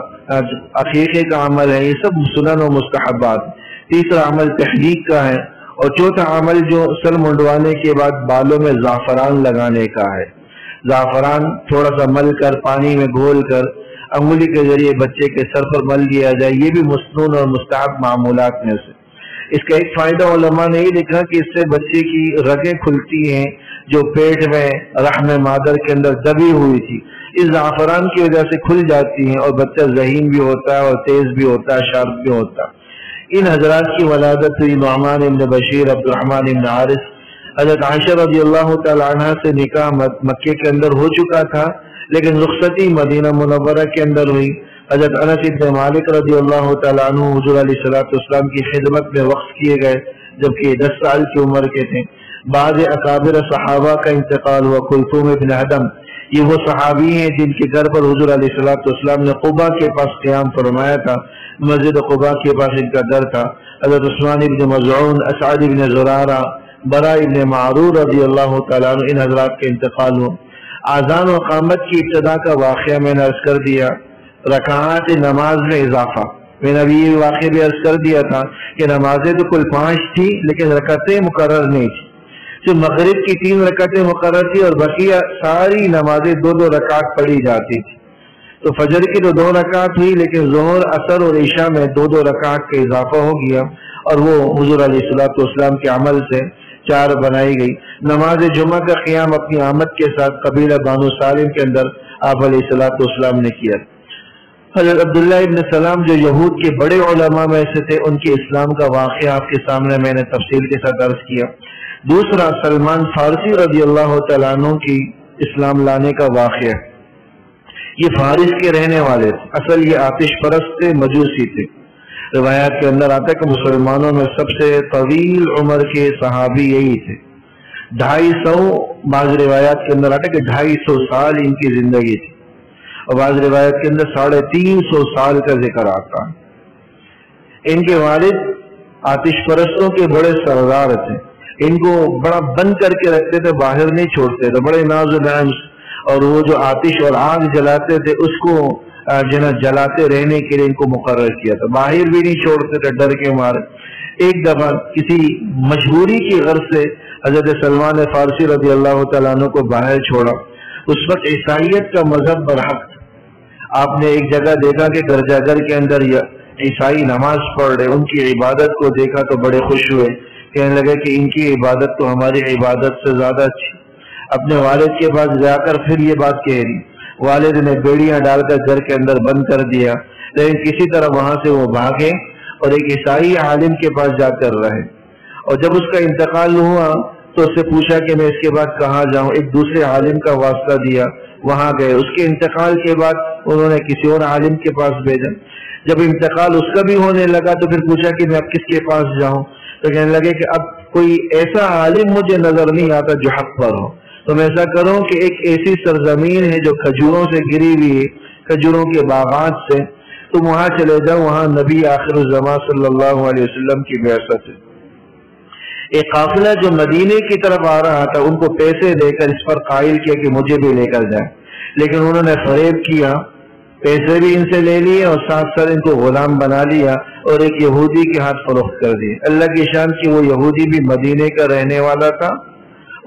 عقیقے کا عمل ہے، یہ سب سنن و مستحبات۔ تیسرا عمل تحلیق کا ہے، اور چوتھا عمل جو سر منڈوانے کے بعد بالوں میں زعفران لگانے کا ہے۔ زعفران تھوڑا سا مل کر پانی میں گھول کر انگلی کے ذریعے بچے کے سر پر مل دیا جائے، یہ بھی مسنون اور مستحب معمولات میں سے۔ اس کا ایک فائدہ علماء نے یہ لکھا کہ اس سے بچے کی رگیں کھلتی ہیں جو پیٹ میں رحم مادر کے اندر دبی ہوئی تھی، اس زعفران کی وجہ سے کھل جاتی ہیں، اور بچہ ذہین بھی ہوتا ہے اور تیز بھی ہوتا ہے، شارپ بھی ہوتا ہے۔ ان حضرات کی ولادت ہوئی نعمان ابن بشیر، عبد الرحمن ابن حارث۔ حضرت عائشہ رضی اللہ تعالی عنہ سے نکاح مکے کے اندر ہو چکا تھا، لیکن رخصتی مدینہ منورہ کے اندر ہوئی۔ حضرت انس بن مالک رضی اللہ تعالی عنہ حضور علیہ الصلوۃ والسلام کی خدمت میں وقف کیے گئے جبکہ 10 سال کی عمر کے تھے۔ بعض اکابر صحابہ کا انتقال ہوا۔ کلثوم ابن ہدم، یہ وہ صحابی ہیں جن کے گھر پر حضور علیہ الصلوۃ والسلام نے قباء کے پاس قیام فرمایا تھا، مسجد قباء کے پاس ان کا در تھا۔ حضرت عثمان ابن مظعون، اسعد ابن زرارہ، برا ابن معرور رضی اللہ تعالیٰ عنہ، ان حضرات کے انتقال ہوا۔ اذان و اقامت کی ابتدا کا واقعہ میں نے عرض کر دیا۔ رکعات نماز میں اضافہ، میں نے ابھی یہ واقعہ بھی عرض کر دیا تھا کہ نمازیں تو کل 5 تھی لیکن رکعتیں مقرر نہیں تھی، صرف مغرب کی 3 رکعتیں مقرر تھی اور بقیہ ساری نمازیں 2-2 رکعت پڑھی جاتی تھی۔ تو فجر کی تو 2 رکعت ہوئی، لیکن ظہر، عصر اور عشاء میں 2 رکعت کا اضافہ ہو گیا، اور وہ حضور علیہ الصلوۃ والسلام کے عمل سے 4 بنائی گئی۔ نماز جمعہ کا قیام اپنی آمد کے ساتھ قبیلہ بانو سالم کے اندر آپ علیہ الصلوۃ والسلام نے کیا۔ حضرت عبداللہ ابن سلام جو یہود کے بڑے علماء میں سے تھے، ان کے اسلام کا واقعہ آپ کے سامنے میں نے تفصیل کے ساتھ عرض کیا۔ دوسرا، سلمان فارسی رضی اللہ تعالیٰ عنہ کی اسلام لانے کا واقعہ۔ یہ فارس کے رہنے والے تھے، اصل یہ آتش پرست تھے، مجوسی تھے۔ روایات کے اندر آتا ہے کہ مسلمانوں میں سب سے طویل عمر کے صحابی یہی تھے، 250، بعض روایات کے اندر آتا ہے کہ 250 سال ان کی زندگی تھی، اور بعض روایت کے اندر 350 سال کا ذکر آتا ہے۔ ان کے والد آتش پرستوں کے بڑے سردار تھے، ان کو بڑا بند کر کے رکھتے تھے، باہر نہیں چھوڑتے تھے، بڑے ناز و نعم، اور وہ جو آتش اور آگ جلاتے تھے اس کو جلاتے رہنے کے لیے ان کو مقرر کیا تھا، باہر بھی نہیں چھوڑتے تھے ڈر کے مارے۔ ایک دفعہ کسی مجبوری کی غرض سے حضرت سلمان فارسی رضی اللہ تعالیٰ عنہ کو باہر چھوڑا۔ اس وقت عیسائیت کا مذہب برحق تھا۔ آپ نے ایک جگہ دیکھا کہ گرجا گھر کے اندر عیسائی نماز پڑھ رہے، ان کی عبادت کو دیکھا تو بڑے خوش ہوئے، کہنے لگے کہ ان کی عبادت تو ہماری عبادت سے زیادہ اچھی۔ اپنے والد کے پاس جا کر پھر یہ بات کہہ رہی، والد نے بیڑیاں ڈال کر گھر کے اندر بند کر دیا، لیکن کسی طرح وہاں سے وہ بھاگے اور ایک عیسائی عالم کے پاس جا کر رہے، اور جب اس کا انتقال ہوا تو اس سے پوچھا کہ میں اس کے بعد کہاں جاؤں، ایک دوسرے عالم کا واسطہ دیا، وہاں گئے۔ اس کے انتقال کے بعد انہوں نے کسی اور عالم کے پاس بھیجا، جب انتقال اس کا بھی ہونے لگا تو پھر پوچھا کہ میں اب کس کے پاس جاؤں، تو کہنے لگے کہ اب کوئی ایسا عالم مجھے نظر نہیں آتا جو حق پر ہو، تو میں ایسا کروں کہ ایک ایسی سرزمین ہے جو کھجوروں سے گری ہوئی ہے، کھجوروں کے باغات سے، تم وہاں چلے جاؤ، وہاں نبی آخر الزمان صلی اللہ علیہ وسلم کی بعثت ہے۔ ایک قافلہ جو مدینے کی طرف آ رہا تھا، ان کو پیسے دے کر اس پر قائل کیا کہ مجھے بھی لے کر جائیں، لیکن انہوں نے فریب کیا، پیسے بھی ان سے لے لیے اور ساتھ ساتھ ان کو غلام بنا لیا اور ایک یہودی کے ہاتھ فروخت کر دیے۔ اللہ کی شان کی وہ یہودی بھی مدینے کا رہنے والا تھا،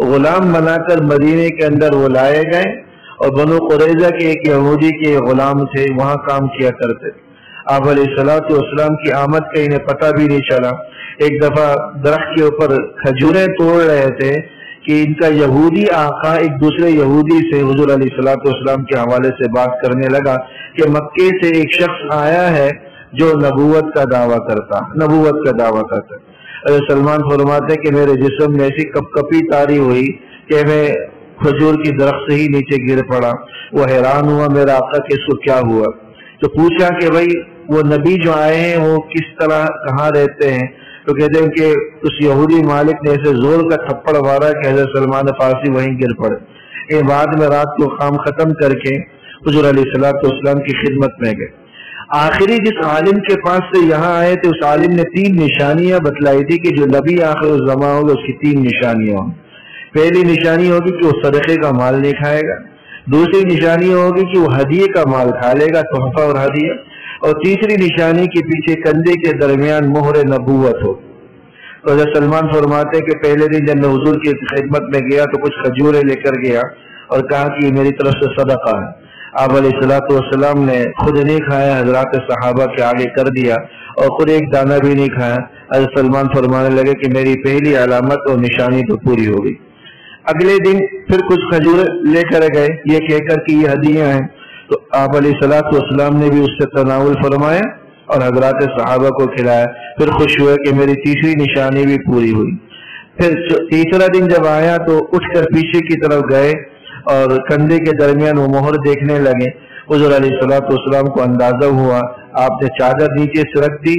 غلام بنا کر مدینے کے اندر وہ لائے گئے، اور بنو قریظہ کے ایک یہودی کے غلام تھے، وہاں کام کیا کرتے تھے۔ آپ علیہ الصلوۃ والسلام کی آمد کا انہیں پتہ بھی نہیں چلا۔ ایک دفعہ درخت کے اوپر کھجوریں توڑ رہے تھے کہ ان کا یہودی آقا ایک دوسرے یہودی سے حضور علیہ الصلوۃ والسلام کے حوالے سے بات کرنے لگا کہ مکے سے ایک شخص آیا ہے جو نبوت کا دعویٰ کرتا۔ سلمان فرماتے کہ میرے جسم میں ایسی کپ کپی طاری ہوئی کہ میں کھجور کی درخت سے ہی نیچے گر پڑا۔ وہ حیران ہوا میرا آقا کہ اس کو کیا ہوا، تو پوچھا کہ بھائی وہ نبی جو آئے ہیں وہ کس طرح کہاں رہتے ہیں، تو کہتے ہیں کہ اس یہودی مالک نے ایسے زور کا تھپڑ مارا کہ حضرت سلمان فارسی وہیں گر پڑے۔ یہ بعد میں رات کو کام ختم کر کے حضور علیہ الصلوۃ والسلام کی خدمت میں گئے۔ آخری جس عالم کے پاس سے یہاں آئے تھے، اس عالم نے 3 نشانیاں بتلائی تھی کہ جو نبی آخر الزمان ہوگا اس کی 3 نشانیاں ہوں۔ پہلی نشانی ہوگی کہ وہ صدقے کا مال نہیں کھائے گا، دوسری نشانی ہوگی کہ وہ ہدیے کا مال کھا لے گا، تحفہ اور ہدیہ، اور تیسری نشانی کے پیچھے کندھے کے درمیان مہر نبوت ہو۔ تو حضرت سلمان فرماتے کہ پہلے دن جب میں حضور کی خدمت میں گیا تو کچھ کھجوریں لے کر گیا اور کہا کہ یہ میری طرف سے صدقہ ہے۔ آپ علیہ الصلوۃ والسلام نے خود نہیں کھایا، حضرات صحابہ کے آگے کر دیا اور خود ایک دانہ بھی نہیں کھایا۔ حضرت سلمان فرمانے لگے کہ میری پہلی علامت اور نشانی تو پوری ہو گئی۔ اگلے دن پھر کچھ کھجور لے کر گئے، یہ کہہ کر کہ یہ ہدیہ ہیں، تو آپ علیہ الصلوۃ والسلام نے بھی اس سے تناول فرمایا اور حضرات صحابہ کو کھلایا۔ پھر خوش ہوئے کہ میری تیسری نشانی بھی پوری ہوئی۔ پھر تیسرا دن جب آیا تو اٹھ کر پیچھے کی طرف گئے اور کندھے کے درمیان وہ مہر دیکھنے لگے۔ حضور علیہ الصلوۃ والسلام کو اندازہ ہوا، آپ نے چادر نیچے سے رکھ دی،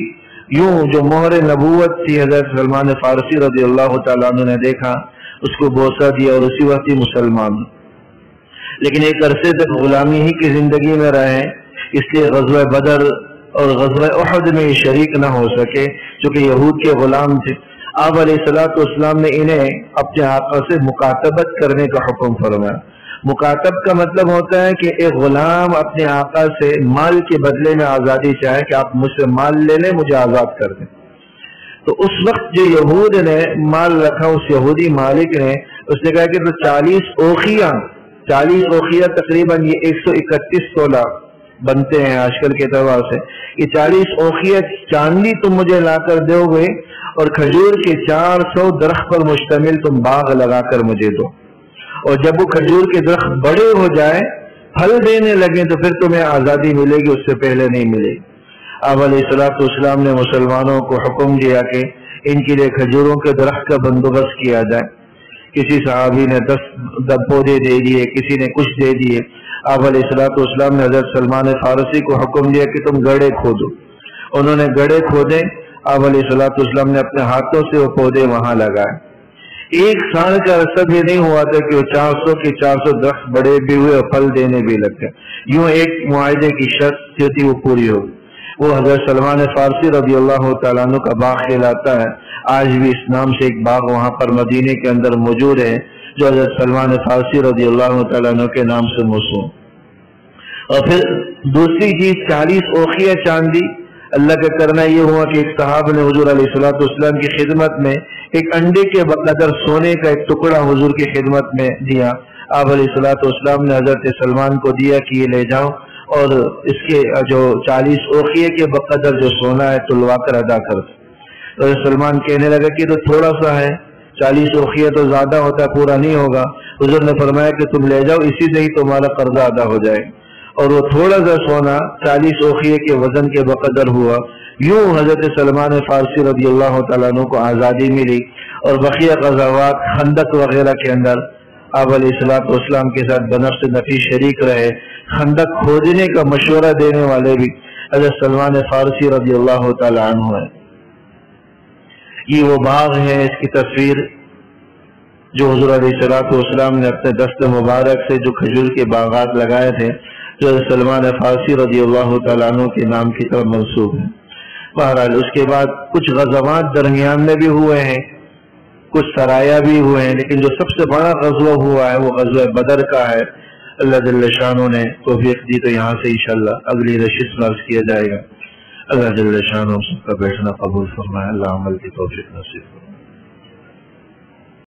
یوں جو مہر نبوت تھی حضرت سلمان فارسی رضی اللہ تعالیٰ عنہ نے دیکھا، اس کو بوسہ دیا اور اسی وقت ہی مسلمان۔ لیکن ایک عرصے تک غلامی ہی کی زندگی میں رہے، اس لیے غزوہ بدر اور غزوہ احد میں شریک نہ ہو سکے چونکہ یہود کے غلام تھے۔ آپ علیہ الصلوۃ والسلام نے انہیں اپنے آقا سے مکاتبت کرنے کا حکم فرمایا۔ مکاتب کا مطلب ہوتا ہے کہ ایک غلام اپنے آقا سے مال کے بدلے میں آزادی چاہے کہ آپ مجھ سے مال لے لیں، مجھے آزاد کر دیں۔ تو اس وقت جو یہود نے مال رکھا، اس یہودی مالک نے اس نے کہا کہ 40 اوقیہ تقریباً یہ 131 تولہ بنتے ہیں آج کل کے اعتبار سے، کہ 40 اوقیہ چاندی تم مجھے لا کر دو گے اور کھجور کے 400 درخت پر مشتمل تم باغ لگا کر مجھے دو، اور جب وہ کھجور کے درخت بڑے ہو جائے پھل دینے لگے تو پھر تمہیں آزادی ملے گی، اس سے پہلے نہیں ملے گی۔ آپ علیہ الصلوۃ والسلام نے مسلمانوں کو حکم دیا کہ ان کے لیے کھجوروں کے درخت کا بندوبست کیا جائے۔ کسی صحابی نے 10 پودے دے دیے، کسی نے کچھ دے دیے۔ آپ علیہ الصلوۃ والسلام نے حضرت سلمان فارسی کو حکم دیا کہ تم گڑھے کھودو۔ انہوں نے گڑھے کھودے، آپ علیہ الصلوۃ والسلام نے اپنے ہاتھوں سے وہ پودے وہاں لگائے۔ 1 سال کا عرصہ بھی نہیں ہوا تھا کہ وہ 400 کے 400 درخت بڑے بھی ہوئے اور پھل دینے بھی لگ گئے۔ یوں ایک معاہدے کی شرط جو تھی وہ پوری ہو گئی۔ وہ حضرت سلمان فارسی رضی اللہ تعالیٰ عنہ کا باغ کہلاتا ہے۔ آج بھی اس نام سے ایک باغ وہاں پر مدینے کے اندر موجود ہے جو حضرت سلمان فارسی رضی اللہ تعالیٰ عنہ کے نام سے موسوم۔ اور پھر دوسری چیز 40 اوقیہ چاندی۔ اللہ کا کرنا یہ ہوا کہ ایک صحابہ نے حضور علیہ الصلوۃ والسلام کی خدمت میں ایک انڈے کے بقدر سونے کا ایک ٹکڑا حضور کی خدمت میں دیا۔ آپ علیہ الصلوۃ والسلام نے حضرت سلمان کو دیا کہ یہ لے جاؤ اور اس کے جو 40 اوقیہ کے بقدر جو سونا ہے تلوا کر ادا کر۔ تو سلمان کہنے لگا کہ تو تھوڑا سا ہے، 40 اوقیہ تو زیادہ ہوتا ہے، پورا نہیں ہوگا۔ حضور نے فرمایا کہ تم لے جاؤ، اسی سے ہی تمہارا قرضہ ادا ہو جائے۔ اور وہ تھوڑا سا سونا 40 اوقیہ کے وزن کے بقدر ہوا۔ یوں حضرت سلمان فارسی رضی اللہ تعالیٰ عنہ کو آزادی ملی، اور بقیہ غزوات خندق وغیرہ کے اندر آپ علیہ الصلوۃ والسلام کے ساتھ بنفس نفی شریک رہے۔ خندق کھودنے کا مشورہ دینے والے بھی حضرت سلمان فارسی رضی اللہ تعالیٰ عنہ ہے۔ یہ وہ باغ ہے، اس کی تصویر جو حضور علیہ الصلوۃ والسلام نے اپنے دست مبارک سے جو کھجور کے باغات لگائے تھے، جو سلمان فارسی رضی اللہ تعالیٰ عنہ کے نام کی طرف منسوب ہے۔ بہرحال اس کے بعد کچھ غزوات درمیان میں بھی ہوئے ہیں، کچھ سرایا بھی ہوئے ہیں، لیکن جو سب سے بڑا غزوہ ہوا ہے وہ غزوہ بدر کا ہے۔ اللہ جل شانہ نے توفیق دی تو یہاں سے انشاءاللہ اگلی نشست میں عرض کیا جائے گا۔ اللہ جل شانہ سب کا بیٹھنا قبول فرمائے، اللہ عمل کی توفیق نصیب فرمائے۔